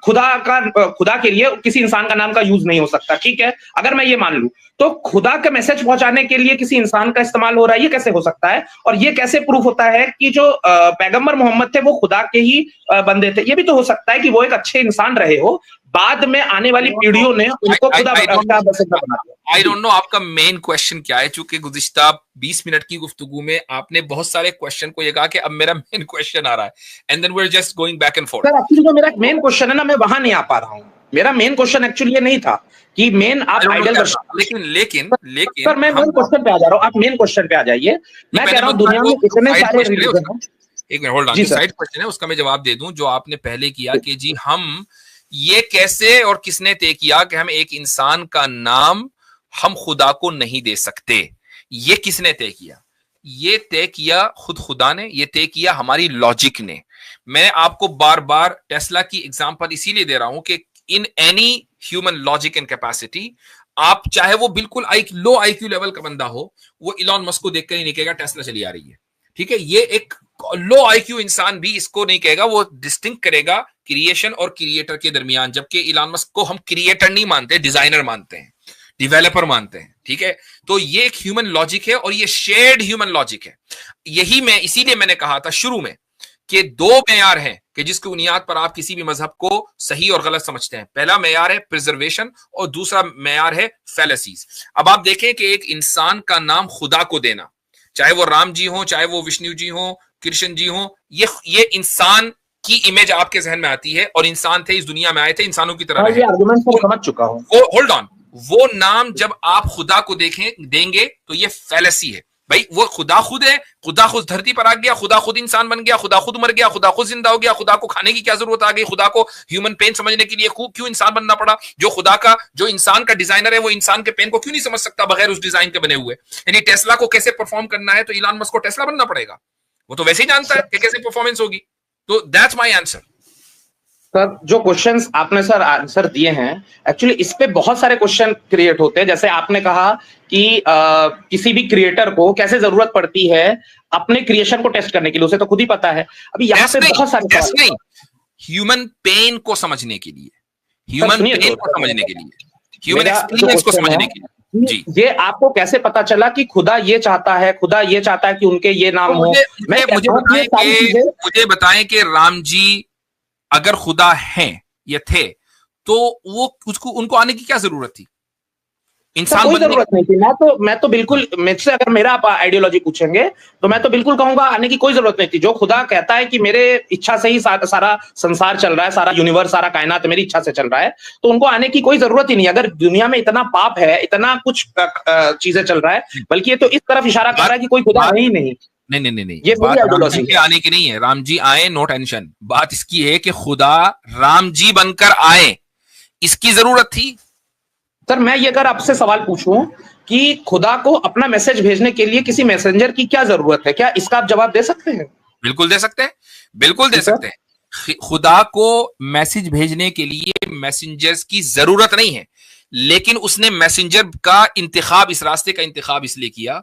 खुदा के लिए किसी इंसान का नाम का यूज नहीं हो सकता। ठीक है, अगर मैं ये मान लूं तो खुदा का मैसेज पहुंचाने के लिए किसी इंसान का इस्तेमाल हो रहा है, ये कैसे हो सकता है? और ये कैसे प्रूफ होता है कि जो पैगंबर मोहम्मद थे वो खुदा के ही बंदे थे? ये भी तो हो सकता है कि वो एक अच्छे इंसान रहे हो, बाद में आने वाली पीढ़ियों ने उनको खुदा बना दिया। आई डोंट नो आपका मेन क्वेश्चन क्या है, चूंकि गुज़िश्ता 20 मिनट की गुफ्तगू में आपने बहुत सारे क्वेश्चन को ये कहा कि अब मेरा मेन क्वेश्चन आ रहा है, and then we are just going back and forth. Sir actually जो मेरा मेन क्वेश्चन है ना, मैं वहां नहीं आ पा रहा हूं। मेरा मेन क्वेश्चन एक्चुअली ये नहीं था कि मेन आप आइडियल वर्शन, लेकिन सर मैं मेन क्वेश्चन पे आ जा रहा हूं, आप मेन क्वेश्चन पे आ जाइए। मैं कह रहा हूं दुनिया में इतने सारे रिलीजन हैं। एक minute hold on, side question है उसका मैं जवाब दे दूं, जो आपने पहले किया कि जी हम ये कैसे और किसने तय किया कि हम एक इंसान का नाम हम खुदा को नहीं दे सकते? ये किसने तय किया? ये तय किया खुद खुदा ने, ये तय किया हमारी लॉजिक ने। मैं आपको बार बार टेस्ला की एग्जांपल इसीलिए दे रहा हूं कि in any human logic and capacity, आप चाहे वो बिल्कुल लो आईक्यू लेवल का बंदा हो, वो इलॉन मस्क को देखकर ही नहीं कहेगा टेस्ला चली आ रही है। ठीक है, ये एक लो आईक्यू इंसान भी इसको नहीं कहेगा, वो डिस्टिंक्ट करेगा क्रिएशन और क्रिएटर के दरमियान। जबकि इलॉन मस्क को हम क्रिएटर नहीं मानते, डिजाइनर मानते हैं, डिवेलपर मानते हैं। ठीक है, तो ये एक ह्यूमन लॉजिक है और ये शेयर्ड ह्यूमन लॉजिक है। इसीलिए मैंने कहा था शुरू में कि दो मेयार हैं कि जिसकी बुनियाद पर आप किसी भी मजहब को सही और गलत समझते हैं। पहला मेयार है प्रिजर्वेशन और दूसरा मेयार है फैलेसीज। अब आप देखें कि एक इंसान का नाम खुदा को देना, चाहे वो राम जी हो, चाहे वो विष्णु जी हो, कृष्ण जी हो, ये इंसान की इमेज आपके जहन में आती है, और इंसान थे, इस दुनिया में आए थे, इंसानों की तरह ये आर्गुमेंट मैं समझ चुका हूं। होल्ड ऑन, वो नाम जब आप खुदा को देंगे तो ये फैलेसी है, भाई वो खुदा खुद है, खुदा खुद धरती पर आ गया, खुदा खुद इंसान बन गया, खुदा खुद मर गया, खुदा खुद जिंदा हो गया, खुदा को खाने की क्या जरूरत आ गई, खुदा को ह्यूमन पेन समझने के लिए क्यों इंसान बनना पड़ा? जो खुदा का, जो इंसान का डिजाइनर है, वो इंसान के पेन को क्यों नहीं समझ सकता बगैर उस डिजाइन के बने हुए? यानी टेस्ला को कैसे परफॉर्म करना है तो इलॉन मस्क को टेस्ला बनना पड़ेगा, वो तो वैसे ही जानता है कि कैसे परफॉर्मेंस होगी। तो दैट्स माय आंसर। सर जो क्वेश्चंस आपने सर आंसर दिए हैं, एक्चुअली इस पे बहुत सारे क्वेश्चन क्रिएट होते हैं। जैसे आपने कहा कि किसी भी क्रिएटर को कैसे जरूरत पड़ती है अपने क्रिएशन को टेस्ट करने के लिए, उसे तो खुद ही पता है। अभी यहाँ पे बहुत सारे टेस्ट नहीं, ह्यूमन पेन को समझने के लिए, ह्यूमन पेन को समझने के लिए, ह्यूमन एक्सपीरियंस को समझने के लिए। जी, ये आपको कैसे पता चला कि खुदा ये चाहता है, खुदा ये चाहता है कि उनके ये नाम हो? मुझे बताएं कि राम जी अगर खुदा हैं या थे तो वो उसको उनको आने की क्या जरूरत थी? इंसान कोई जरूरत नहीं थी। मैं तो बिल्कुल, मुझसे अगर मेरा आप आइडियोलॉजी पूछेंगे तो मैं तो बिल्कुल कहूंगा आने की कोई जरूरत नहीं थी। जो खुदा कहता है कि मेरे इच्छा से ही सारा संसार चल रहा है, सारा यूनिवर्स, सारा कायनात मेरी इच्छा से चल रहा है, तो उनको आने की कोई जरूरत ही नहीं। अगर दुनिया में इतना पाप है, इतना कुछ चीजें चल रहा है, बल्कि ये तो इस तरफ इशारा कर रहा है कि कोई खुदा है ही नहीं। नहीं, ये बात राम जी के आने की नहीं है। राम जी आए, नो टेंशन। बात इसकी है कि खुदा राम जी बनकर आए, इसकी जरूरत थी। सर मैं ये अगर आपसे सवाल पूछूं कि खुदा को अपना मैसेज भेजने के लिए किसी मैसेंजर की क्या जरूरत है, क्या इसका आप जवाब दे सकते हैं? बिल्कुल दे सकते हैं, बिल्कुल दे सकते हैं। खुदा को मैसेज भेजने के लिए मैसेंजर्स की जरूरत नहीं है, लेकिन उसने मैसेंजर का इंतखाब, इस रास्ते का इंतखाब इसलिए किया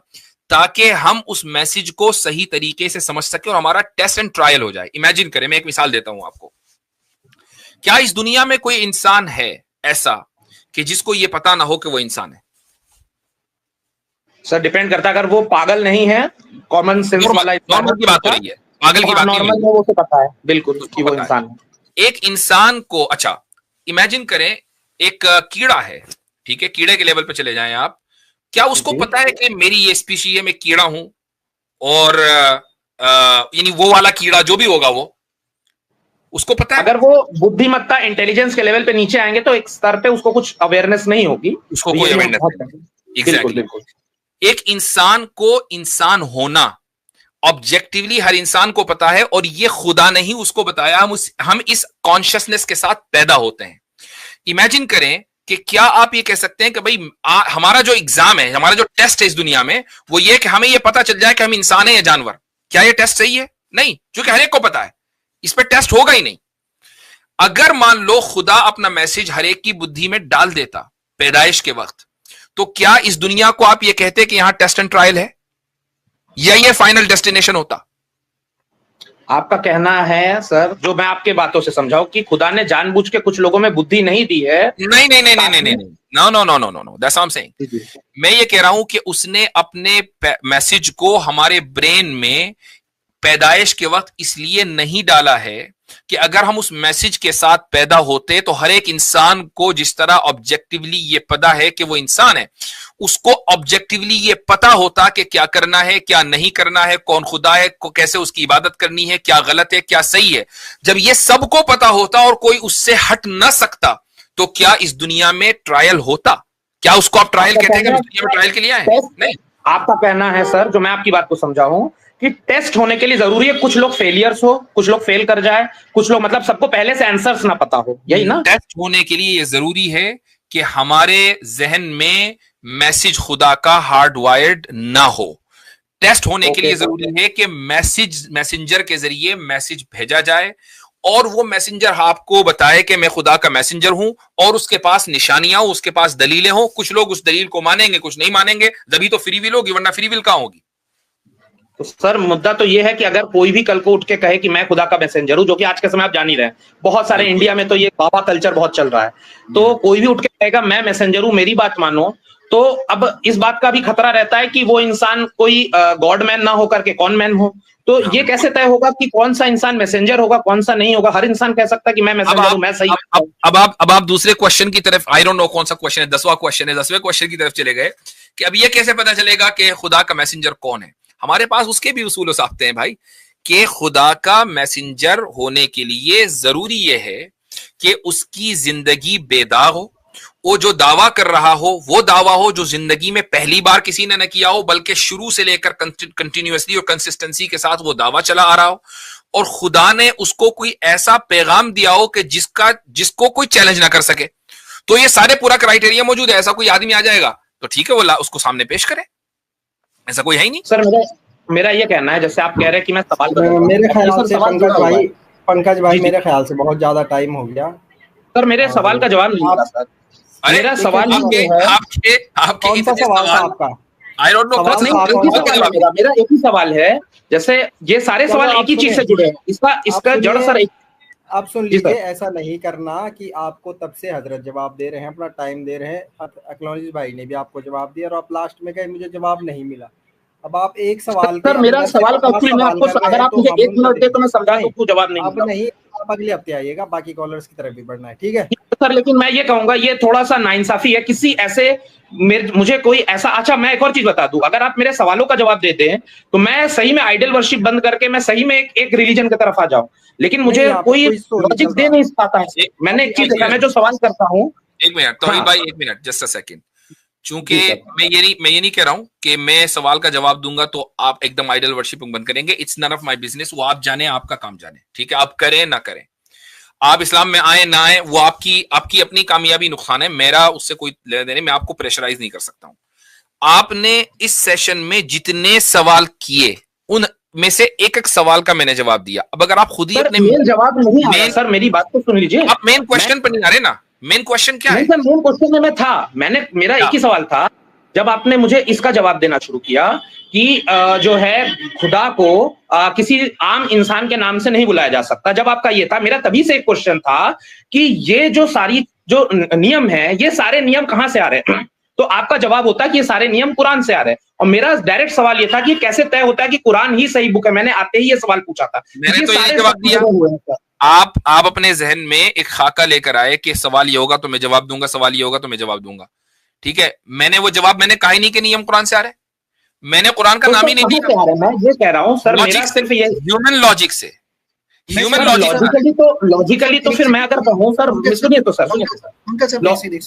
ताकि हम उस मैसेज को सही तरीके से समझ सके और हमारा टेस्ट एंड ट्रायल हो जाए। इमेजिन करें, मैं एक मिसाल देता हूं आपको। क्या इस दुनिया में कोई इंसान है ऐसा कि जिसको यह पता ना हो कि वो इंसान है? सर डिपेंड करता है, अगर वो पागल नहीं है, कॉमन सेंस वाला, नॉर्मल की बात हो रही है, पागल की बात नहीं है, वो तो पता है बिल्कुल कि वो इंसान है। एक इंसान को, अच्छा इमेजिन करें एक कीड़ा है, ठीक है, कीड़े के लेवल पे चले जाएं आप। क्या उसको पता है कि मेरी ये स्पीशी है, मैं कीड़ा हूं, और यानी वो वाला कीड़ा जो भी होगा वो उसको पता है? अगर वो बुद्धिमत्ता, इंटेलिजेंस के लेवल पे नीचे आएंगे तो एक स्तर पे उसको कुछ अवेयरनेस नहीं होगी, उसको कोई अवेयरनेस नहीं। एग्जैक्टली। एक इंसान को इंसान होना ऑब्जेक्टिवली हर इंसान को पता है, और ये खुदा ने ही उसको बताया। हम इस कॉन्शियसनेस के साथ पैदा होते हैं। इमेजिन करें कि क्या आप ये कह सकते हैं कि भाई हमारा जो एग्जाम है, हमारा जो टेस्ट है इस दुनिया में, वो ये कि हमें ये पता चल जाए कि हम इंसान है या जानवर? क्या ये टेस्ट सही है? नहीं, क्योंकि हर एक को पता है, इस पर टेस्ट होगा ही नहीं। अगर मान लो खुदा अपना मैसेज हर एक की बुद्धि में डाल देता पैदाइश के वक्त, तो क्या इस दुनिया को आप ये कहते कि यहां टेस्ट एंड ट्रायल है, या ये फाइनल डेस्टिनेशन होता? आपका कहना है सर, जो मैं आपके बातों से समझाऊं, कि खुदा ने जानबूझ के कुछ लोगों में बुद्धि नहीं दी है? नहीं, no, that's what I am saying. मैं ये कह रहा हूं कि उसने अपने मैसेज को हमारे ब्रेन में पैदाइश के वक्त इसलिए नहीं डाला है कि अगर हम उस मैसेज के साथ पैदा होते तो हर एक इंसान को जिस तरह ऑब्जेक्टिवली ये पता है कि वो इंसान है, उसको ऑब्जेक्टिवली ये पता होता कि क्या करना है, क्या नहीं करना है, कौन खुदा है, कैसे उसकी इबादत करनी है, क्या गलत है, क्या सही है। जब ये सबको पता होता और कोई उससे हट ना सकता, तो क्या इस दुनिया में ट्रायल होता? क्या उसको आप ट्रायल कहते हैं? दुनिया में ट्रायल के लिए आए? नहीं। आपका कहना है सर, जो मैं आपकी बात को समझाऊं, कि टेस्ट होने के लिए जरूरी है कुछ लोग फेलियर्स हो, कुछ लोग फेल कर जाए, कुछ लोग, मतलब सबको पहले से आंसर्स ना पता हो, यही ना? टेस्ट होने के लिए ये जरूरी है कि हमारे जहन में मैसेज खुदा का हार्ड वायर्ड ना हो। टेस्ट होने के लिए जरूरी है कि मैसेंजर के जरिए मैसेज भेजा जाए, और वो मैसेंजर आपको बताए कि मैं खुदा का मैसेंजर हूं, और उसके पास निशानियां हो, उसके पास दलीलें हो। कुछ लोग उस दलील को मानेंगे, कुछ नहीं मानेंगे, तभी तो फ्री विल होगी, वरना फ्री विल कहां होगी? तो सर मुद्दा तो ये है कि अगर कोई भी कल को उठ के कहे कि मैं खुदा का मैसेंजर हूं, जो कि आज के समय आप जान ही रहे हैं, बहुत सारे इंडिया में तो ये बाबा कल्चर बहुत चल रहा है, तो कोई भी उठ के कहेगा मैं मैसेंजर हूं, मेरी बात मानो, तो अब इस बात का भी खतरा रहता है कि वो इंसान कोई गॉड मैन ना होकर के कॉन मैन हो। तो ये कैसे तय होगा कि कौन सा इंसान मैसेंजर होगा, कौन सा नहीं होगा? हर इंसान कह सकता है कि मैं मैसेंजर हूं, मैं सही। अब आप दूसरे क्वेश्चन की तरफ, आई डोंट नो कौन सा क्वेश्चन है, 10वां क्वेश्चन है, 10वें क्वेश्चन की तरफ चले गए कि अब ये कैसे पता चलेगा कि खुदा का मैसेंजर कौन है? हमारे पास उसके भी उसूल साख्ते हैं भाई, कि खुदा का मैसेंजर होने के लिए जरूरी यह है कि उसकी जिंदगी बेदाग हो, वो जो दावा कर रहा हो वो दावा हो जो जिंदगी में पहली बार किसी ने न किया हो, बल्कि शुरू से लेकर कंटिन्यूअसली और कंसिस्टेंसी के साथ वो दावा चला आ रहा हो, और खुदा ने उसको कोई ऐसा पैगाम दिया हो कि जिसको कोई चैलेंज ना कर सके। तो ये सारे पूरा क्राइटेरिया मौजूद है। ऐसा कोई आदमी आ जाएगा तो ठीक है, वो उसको सामने पेश करे, ऐसा कोई है ही नहीं। सर मेरा ये कहना है, जैसे आप कह रहे हैं कि मैं सवाल मेरे ख्याल से पंकज भाई मेरे ख्याल से बहुत ज्यादा टाइम हो गया सर, मेरे सवाल का जवाब नहीं मिला सर। मेरा सवाल आपके कौन सा सवाल था आपका? I don't know. मेरा एक ही सवाल है, जैसे ये सारे सवाल एक ही चीज से जुड़े हैं, इसका जड़ सर आप सुन लीजिए, ऐसा नहीं करना कि आपको तब से हजरत जवाब दे रहे हैं, अपना टाइम दे रहे हैं, एक्नॉलेज भाई ने भी आपको जवाब दिया और आप लास्ट में कहे मुझे जवाब नहीं मिला। अब आप एक सवाल सर मेरा सवाल का एक्चुअली मैं आपको, अगर आप मुझे 1 मिनट दे तो मैं समझा दूं, जवाब नहीं अब नहीं, आप अगले हफ्ते आइएगा, बाकी कॉलर्स की तरफ भी बढ़ना है, ठीक है सर। लेकिन मैं ये कहूंगा ये थोड़ा सा नाइंसाफी है किसी ऐसे मुझे कोई ऐसा, अच्छा मैं एक और चीज बता दूं, अगर आप मेरे सवालों का जवाब देते हैं तो मैं सही में आइडल वर्शिप बंद करके मैं सही में एक रिलीजन की तरफ आ जाऊं, लेकिन मुझे कोई लॉजिक दे नहीं पाता है। मैंने एक चीज देखा, मैं जो सवाल करता हूँ, एक मिनट तो भाई, एक मिनट, जस्ट अ सेकंड। चूंकि मैं ये नहीं कह रहा हूं कि मैं सवाल का जवाब दूंगा तो आप एकदम आइडल वर्शिपिंग बंद करेंगे। It's none of my business. वो आप जाने, आपका काम जाने, ठीक है, आप करें ना करें, आप इस्लाम में आए ना आए, वो आपकी अपनी कामयाबी नुकसान है, मेरा उससे कोई लेने देने, मैं आपको प्रेशराइज नहीं कर सकता हूं। आपने इस सेशन में जितने सवाल किए उन में से एक सवाल का मैंने जवाब दिया। अब अगर आप खुद ही अपने जवाब नहीं आ रहा सर, मेरी बात तो सुन लीजिए, आप मेन क्वेश्चन पर नहीं आ रहे ना। मेन क्वेश्चन क्या है? सर मेन क्वेश्चन में मैं था, मेरा एक ही सवाल था, जब आपने मुझे इसका जवाब देना शुरू किया कि जो है खुदा को किसी आम इंसान के नाम से नहीं बुलाया जा सकता, जब आपका ये था, मेरा तभी से एक क्वेश्चन था कि ये जो सारी जो नियम है, ये सारे नियम कहां से आ रहे हैं? तो आपका जवाब होता है कि ये सारे नियम कुरान से आ रहे हैं, और मेरा डायरेक्ट सवाल ये था कि कैसे तय होता है कि कुरान ही सही बुक है? मैंने आते ही ये सवाल पूछा था। मैंने तो ये जवाब दिया। आप अपने जहन में एक खाका लेकर आए कि सवाल ये होगा तो मैं जवाब दूंगा, सवाल ये होगा तो मैं जवाब दूंगा, ठीक है। मैंने वो जवाब मैंने कहा ही नहीं कि नियम कुरान से आ रहे, मैंने कुरान का नाम ही नहीं दिया। मैं ये कह रहा हूं सर, मेरा सिर्फ ये ह्यूमन लॉजिक से, ह्यूमन लॉजिकली तो फिर मैं अगर कहूं सर, सुनिए तो सर, उनका सब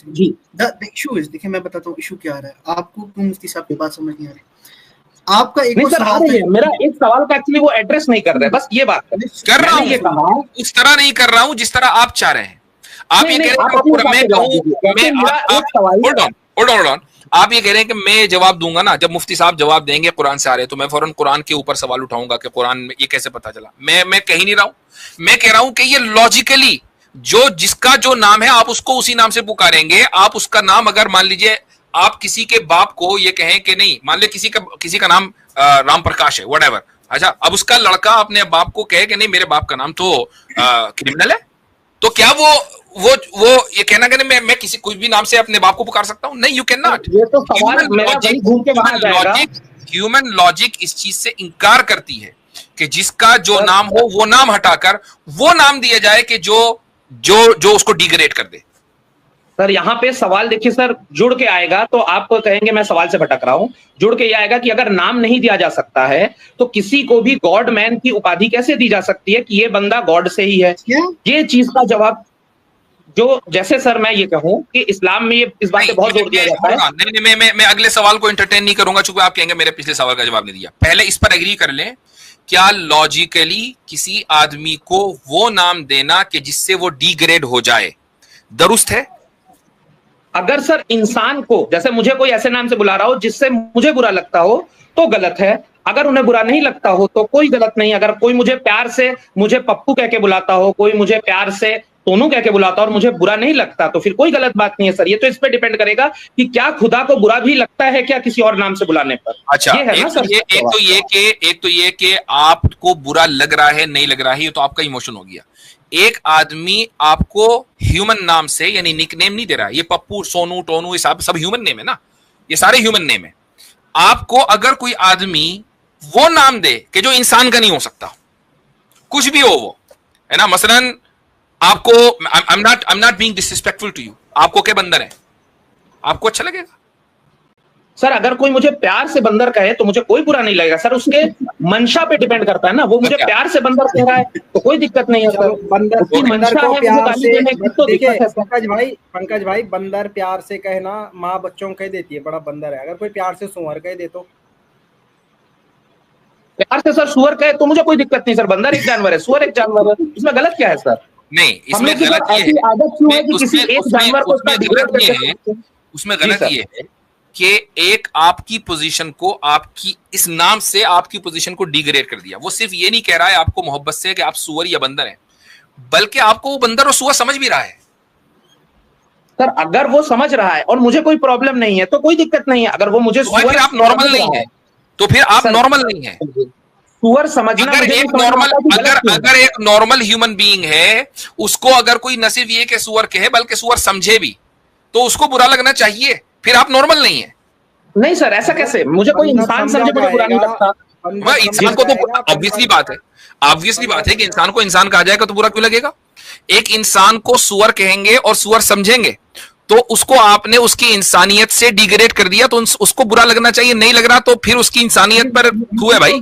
जी द इशू इज, देखिए मैं बताता हूं इशू क्या आ रहा है आपको, क्यों मुफ्ती साहब की बात समझ नहीं आ रही। आपका एक सर आ रही है, मेरा एक सवाल का एक्चुअली वो एड्रेस नहीं कर रहे, बस ये बात कर रहा हूं, ये कहा उस तरह नहीं कर रहा हूं जिस तरह आप चाह रहे हैं। आप ये कह रहे हैं, होल्ड ऑन, आप ये कह रहे हैं कि मैं जवाब दूंगा ना, जब मुफ्ती साहब जवाब देंगे कुरान से आ रहे तो मैं फौरन कुरान के ऊपर सवाल उठाऊंगा कि कुरान में ये कैसे पता चला। मैं कह ही नहीं रहा हूं, मैं कह रहा हूं कि ये लॉजिकली जिसका जो नाम है आप उसको उसी नाम से पुकारेंगे। आप उसका नाम, अगर मान लीजिए आप किसी के बाप को ये कहें कि नहीं, मान ले किसी का नाम राम प्रकाश है, व्हाटएवर, अच्छा, अब उसका लड़का अपने बाप को कहे कि नहीं मेरे बाप का नाम तो क्रिमिनल है, तो क्या वो ये कहना कि मैं किसी कोई भी नाम से अपने बाप को पुकार सकता हूं? नहीं, you can not. Human logic इस चीज से इनकार करती है कि जिसका जो नाम हो वो नाम हटाकर वो नाम दिया जाए कि जो उसको डिग्रेड कर दे। सर यहाँ पे सवाल देखिए सर, जुड़ के आएगा तो आप कहेंगे मैं सवाल से भटक रहा हूं, जुड़ के ये आएगा कि अगर नाम नहीं दिया जा सकता है तो किसी को भी गॉड मैन की उपाधि कैसे दी जा सकती है कि ये बंदा गॉड से ही है? ये चीज का जवाब जो, जैसे सर मैं ये कहूं कि इस्लाम में ये इस बात पे बहुत जोर दिया जाता है। नहीं, मैं अगले सवाल को एंटरटेन नहीं करूंगा, चूंकि आप कहेंगे मेरे पिछले सवाल का जवाब नहीं दिया। पहले इस पर एग्री कर लें, क्या लॉजिकली किसी आदमी को वो नाम देना कि जिससे वो डिग्रेड हो जाए दुरुस्त है? अगर सर इंसान को, जैसे मुझे कोई ऐसे नाम से बुला रहा हो जिससे मुझे बुरा लगता हो तो गलत है, अगर उन्हें बुरा नहीं लगता हो तो कोई गलत नहीं। अगर कोई मुझे प्यार से मुझे पप्पू कह के बुलाता हो, कोई मुझे प्यार से टोनू कह के बुलाता हो और मुझे बुरा नहीं लगता तो फिर कोई गलत बात नहीं है सर। ये तो इस पे डिपेंड करेगा कि क्या खुदा को बुरा भी लगता है क्या किसी और नाम से बुलाने पर। अच्छा, ये है ना सर। एक तो ये कि आपको बुरा लग रहा है नहीं लग रहा है, ये तो आपका इमोशन हो गया। एक आदमी आपको ह्यूमन नाम से यानी निकनेम नहीं दे रहा है, ये पप्पू सोनू टोनू ये सब ह्यूमन नेम है ना, ये सारे ह्यूमन नेम है। आपको अगर कोई आदमी वो नाम दे कि जो इंसान का नहीं हो सकता, कुछ भी हो वो, है ना, मसलन आपको I'm not being disrespectful to you, आपको क्या बंदर है, आपको अच्छा लगेगा? सर अगर कोई मुझे प्यार से बंदर कहे तो मुझे कोई बुरा नहीं लगेगा सर, उसके मंशा पे डिपेंड करता है ना, वो मुझे प्यार से बंदर कह रहा है तो कोई दिक्कत नहीं है सर। बंदर उसकी बंदर मंशा को है प्यार मुझे गाली से, देने की तो देखिए दिक्कत है सर। पंकज भाई बंदर प्यार से कहना माँ बच्चों को कह देती है बड़ा बंदर है, अगर कोई प्यार से सुअर कह दे तो प्यार से सर सुअर कहे तो मुझे कोई दिक्कत नहीं सर, बंदर एक जानवर है, सुअर एक जानवर है, इसमें गलत क्या है सर? नहीं, इसमें गलत ये ऐसी आदत क्यों है कि किसी एक जानवर को उसमें गलत ये है, उसमें गलत ये है कि एक आपकी पोजीशन को, आपकी इस नाम से आपकी पोजीशन को डिग्रेड कर दिया। वो सिर्फ ये नहीं कह रहा है आपको मोहब्बत से कि आप सुअर या बंदर हैं, बल्कि आपको वो बंदर और सुअर समझ भी रहा है। सर अगर वो समझ रहा है और मुझे कोई प्रॉब्लम नहीं है तो कोई दिक्कत नहीं है। अगर वो मुझे तो फिर आप नॉर्मल नहीं है, तो फिर आप नॉर्मल नहीं है। सुअर समझना, अगर एक नॉर्मल अगर एक नॉर्मल ह्यूमन बीइंग है, उसको अगर कोई न सिर्फ ये कि सुअर कहे बल्कि सुअर समझे भी, तो उसको बुरा लगना चाहिए, फिर आप नॉर्मल नहीं है। नहीं सर ऐसा कैसे, मुझे कोई इंसान समझे मुझे बुरा नहीं लगता। वह इंसान को तो ऑब्वियसली बात है कि इंसान को इंसान कहा जाएगा तो बुरा क्यों लगेगा? एक इंसान को सुअर कहेंगे और सुअर समझेंगे तो उसको आपने उसकी इंसानियत से डिग्रेड कर दिया, तो उसको बुरा लगना चाहिए। नहीं लग रहा तो फिर उसकी इंसानियत पर हुआ भाई।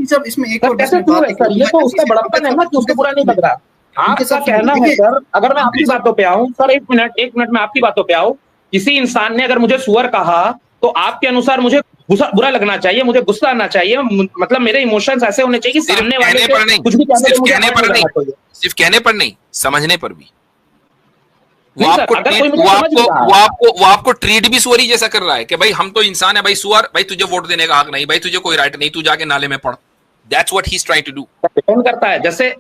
सब इसमें एक और कैसे सर, ये तो उसका बड़प्पन है ना कि उसको बुरा नहीं लग रहा। आपका कहना है सर, अगर मैं आपकी बातों पे आऊं सर, एक मिनट में आपकी बातों पे आऊं, किसी इंसान ने अगर मुझे सुअर कहा तो आपके अनुसार मुझे बुरा लगना चाहिए, मुझे गुस्सा आना चाहिए, मतलब मेरे इमोशंस ऐसे होने चाहिए कि सामने वाले कुछ भी सिर्फ कहने पर नहीं, समझने पर भी। वो आपको ट्रीट भी सुअरी जैसा कर रहा है कि भाई हम तो इंसान है भाई, सुअर भाई तुझे वोट देने का हक नहीं, भाई तुझे कोई राइट नहीं, तू जाके नाले में पड़। That's what he is trying to do. Depend करता है, जैसे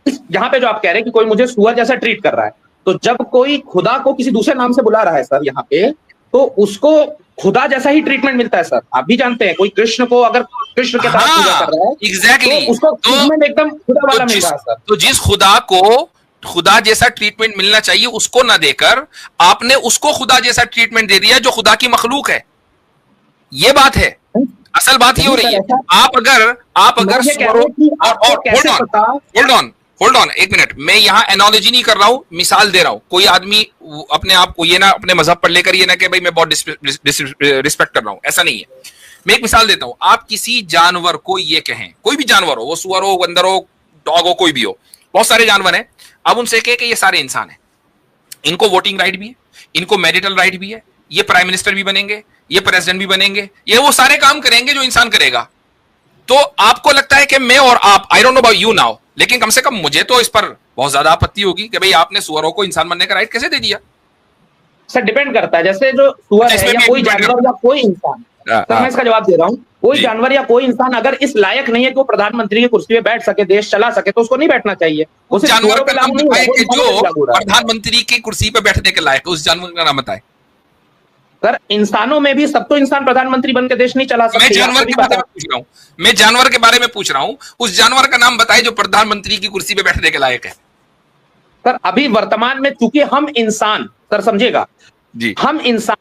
यहाँ पे जो आप कह रहे हैं कि कोई मुझे सुअर जैसा ट्रीट कर रहा है, तो जब कोई खुदा को किसी दूसरे नाम से बुला रहा है सर यहाँ पे, तो उसको खुदा जैसा ही ट्रीटमेंट मिलता है सर। आप भी जानते हैं, कोई कृष्ण को अगर कृष्ण के तरह पूजा कर रहा है, एग्जैक्टली, तो उसको ट्रीटमेंट एकदम खुदा वाला मिल रहा है सर। तो जिस खुदा को खुदा जैसा ट्रीटमेंट मिलना चाहिए उसको ना देकर आपने उसको खुदा जैसा ट्रीटमेंट दे दिया जो खुदा की मखलूक है। ये बात है, असल बात ये हो रही है। आप अगर होल्ड ऑन एक मिनट, मैं यहाँ एनालॉजी नहीं कर रहा हूं, मिसाल दे रहा हूं। कोई आदमी अपने आप को ये ना अपने मजहब पर लेकर ये ना कि भाई मैं बहुत रिस्पेक्ट कर रहा हूं, ऐसा नहीं है। मैं एक मिसाल देता हूं। आप किसी जानवर को ये कहें, कोई भी जानवर हो, वो सुअर हो, बंदर हो, डॉग हो, कोई भी हो, बहुत सारे जानवर हैं, अब उनसे कहे कि ये सारे इंसान हैं, इनको वोटिंग राइट भी है, इनको मैरिटल राइट भी है, ये प्राइम मिनिस्टर भी बनेंगे, ये प्रेसिडेंट भी बनेंगे, ये वो सारे काम करेंगे जो इंसान करेगा। तो आपको लगता है कि मैं और आप, I don't know about you now, लेकिन कम से कम मुझे तो इस पर बहुत ज्यादा आपत्ति होगी कि भाई आपने सुअरों को इंसान बनने का राइट कैसे दे दिया? सर डिपेंड करता है, जैसे जो सुअर है या कोई जानवर या कोई इंसान, तो मैं इसका जवाब दे रहा हूँ, कोई जानवर या कोई इंसान अगर इस लायक नहीं है कि वो प्रधानमंत्री की कुर्सी पे बैठ सके, देश चला सके, तो उसको नहीं बैठना चाहिए। उस जानवर का नाम बताए कि जो प्रधानमंत्री की कुर्सी पे बैठने के लायक, उस जानवर का नाम बताए। सर इंसानों में भी सब तो इंसान प्रधानमंत्री बनकर देश नहीं चला सकते। मैं जानवर के बारे में पूछ रहा हूँ, मैं जानवर के बारे में पूछ रहा हूँ, उस जानवर का नाम बताए जो प्रधानमंत्री की कुर्सी पे बैठने के लायक है। सर अभी वर्तमान में चूंकि हम इंसान, सर समझेगा जी, हम इंसान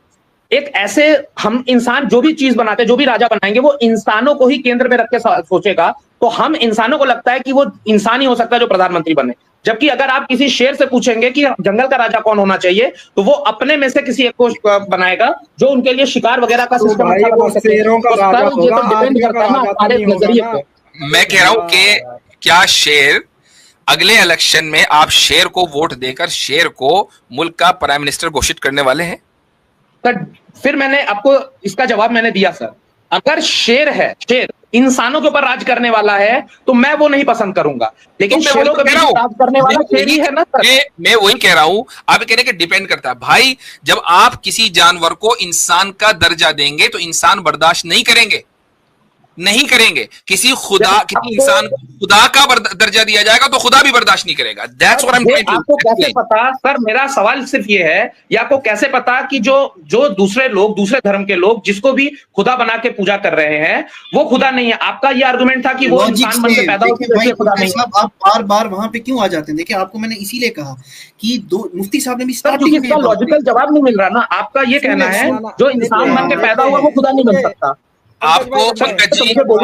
हम इंसान जो भी चीज बनाते हैं, जो भी राजा बनाएंगे, वो इंसानों को ही केंद्र में रख के सोचेगा, तो हम इंसानों को लगता है कि वो इंसान ही हो सकता है जो प्रधानमंत्री बने। जबकि अगर आप किसी शेर से पूछेंगे कि जंगल का राजा कौन होना चाहिए, तो वो अपने में से किसी एक को बनाएगा जो उनके लिए शिकार वगैरह का सिस्टम अच्छा बना सके। ये तो डिपेंड करता है ना हमारे नजरिए पे। मैं कह रहा हूं कि क्या शेर अगले इलेक्शन में आप शेर को वोट देकर शेर को मुल्क का प्राइम मिनिस्टर घोषित करने वाले हैं? सर फिर मैंने आपको इसका जवाब मैंने दिया सर, अगर शेर इंसानों के ऊपर राज करने वाला है तो मैं वो नहीं पसंद करूंगा, लेकिन तो शेरों के ऊपर राज करने वाला शेर ही है ना सर। मैं वही कह रहा हूं, आप कह रहे हैं कि डिपेंड करता है। भाई जब आप किसी जानवर को इंसान का दर्जा देंगे तो इंसान बर्दाश्त नहीं करेंगे। किसी इंसान को खुदा का दर्जा दिया जाएगा तो खुदा भी बर्दाश्त नहीं करेगा। That's what I'm trying to आपको कैसे पता सर, मेरा सवाल सिर्फ ये है, या आपको कैसे पता कि जो दूसरे धर्म के लोग जिसको भी खुदा बना के पूजा कर रहे हैं वो खुदा नहीं है? आपका ये आर्गुमेंट था कि वो इंसान बन के पैदा होकर खुदा नहीं है। आप बार-बार वहां पे क्यों आ जाते हैं? देखिए आपको मैंने इसीलिए कहा कि मुफ्ती साहब ने भी इसका लॉजिकल जवाब नहीं मिल रहा ना। आपका ये कहना है जो इंसान बन के पैदा हुआ वो खुदा नहीं बन सकता। आपको पंकज जी, आपको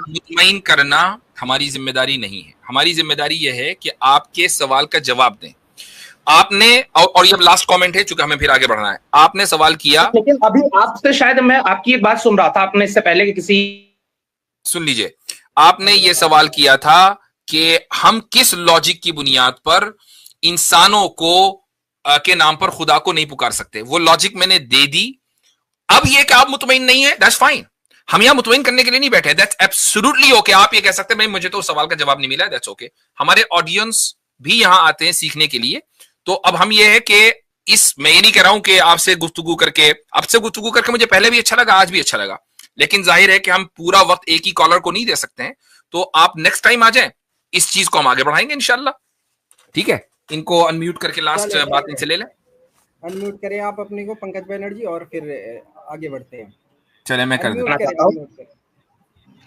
मुतमईन करना हमारी जिम्मेदारी नहीं है। हमारी जिम्मेदारी यह है कि आपके सवाल का जवाब दें। आपने और ये लास्ट कमेंट है, चूंकि हमें फिर आगे बढ़ना है। आपने सवाल किया, लेकिन अभी आपसे शायद मैं आपकी एक बात सुन रहा था, आपने इससे पहले कि किसी, सुन लीजिए, आपने ये सवाल किया था कि हम किस लॉजिक की बुनियाद पर इंसानों को के नाम पर खुदा को नहीं पुकार सकते। वो लॉजिक मैंने दे दी। अब ये कि आप मुतमईन नहीं है, दैट्स फाइन। हम यहां मुतमईन करने के लिए नहीं बैठे, दैट्स एब्सोल्युटली ओके। आप ये कह सकते हैं भाई मुझे तो सवाल का जवाब नहीं मिला, दैट्स ओके। हमारे ऑडियंस भी यहां आते हैं सीखने के लिए। तो अब हम ये है कि मैं ये नहीं कह रहा हूं कि आपसे गुफ्तगू करके मुझे पहले भी अच्छा लगा, आज भी अच्छा लगा, लेकिन जाहिर है कि हम पूरा वक्त एक ही कॉलर को नहीं दे सकते हैं। तो आप नेक्स्ट टाइम आ जाएं, इस चीज को हम आगे बढ़ाएंगे इंशाल्लाह। ठीक है, इनको अनम्यूट करके लास्ट बात इनसे ले लें। अनम्यूट करें आप अपने को पंकज बनर्जी, और फिर आगे बढ़ते हैं। चले, मैं कर देता हूं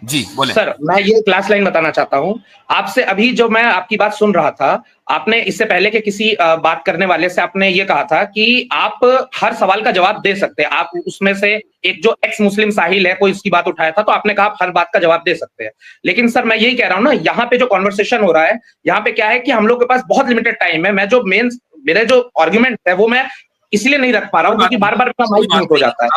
जी, बोले सर। मैं ये क्लास लाइन बताना चाहता हूं आपसे। अभी जो मैं आपकी बात सुन रहा था, आपने इससे पहले के किसी बात करने वाले से आपने ये कहा था कि आप हर सवाल का जवाब दे सकते हैं। आप उसमें से एक जो एक्स मुस्लिम साहिल है, कोई उसकी बात उठाया था, तो आपने कहा आप हर बात का जवाब दे सकते हैं। लेकिन सर मैं यही कह रहा हूं ना, यहाँ पे जो कॉन्वर्सेशन हो रहा है, यहाँ पे क्या है कि हम लोग के पास बहुत लिमिटेड टाइम है। मैं जो मेरे जो आर्ग्यूमेंट है वो मैं इसलिए नहीं रख पा रहा हूँ क्योंकि बार बार माइक म्यूट हो जाता है।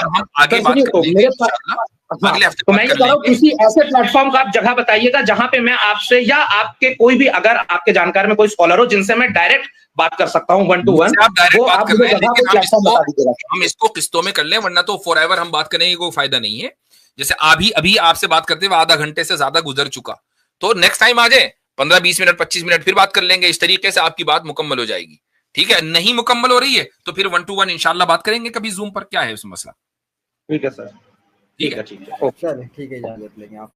तो मैं ये कह रहा हूँ किसी ऐसे प्लेटफॉर्म का आप जगह बताइएगा जहां पे मैं आपसे या आपके कोई भी, अगर आपके जानकार में कोई स्कॉलर हो जिनसे मैं डायरेक्ट बात कर सकता हूँ 1 to 1, वो आप मुझे जगह पे प्लेटफॉर्म बता दीजिएगा। हम इसको किस्तों में कर लें, वरना तो फॉरएवर हम बात करने की कोई फायदा नहीं है। जैसे अभी आपसे बात करते हुए आधा घंटे से ज्यादा गुजर चुका, तो नेक्स्ट टाइम आ जाए, 15-20 मिनट 25 मिनट फिर बात कर लेंगे। इस तरीके से आपकी बात मुकम्मल हो जाएगी। ठीक है, नहीं मुकम्मल हो रही है तो फिर 1 to 1 इंशाल्लाह बात करेंगे कभी जूम पर। क्या है उस मसला? ठीक है सर, ठीक है, चलिए ठीक है, इजाजत लेंगे आप।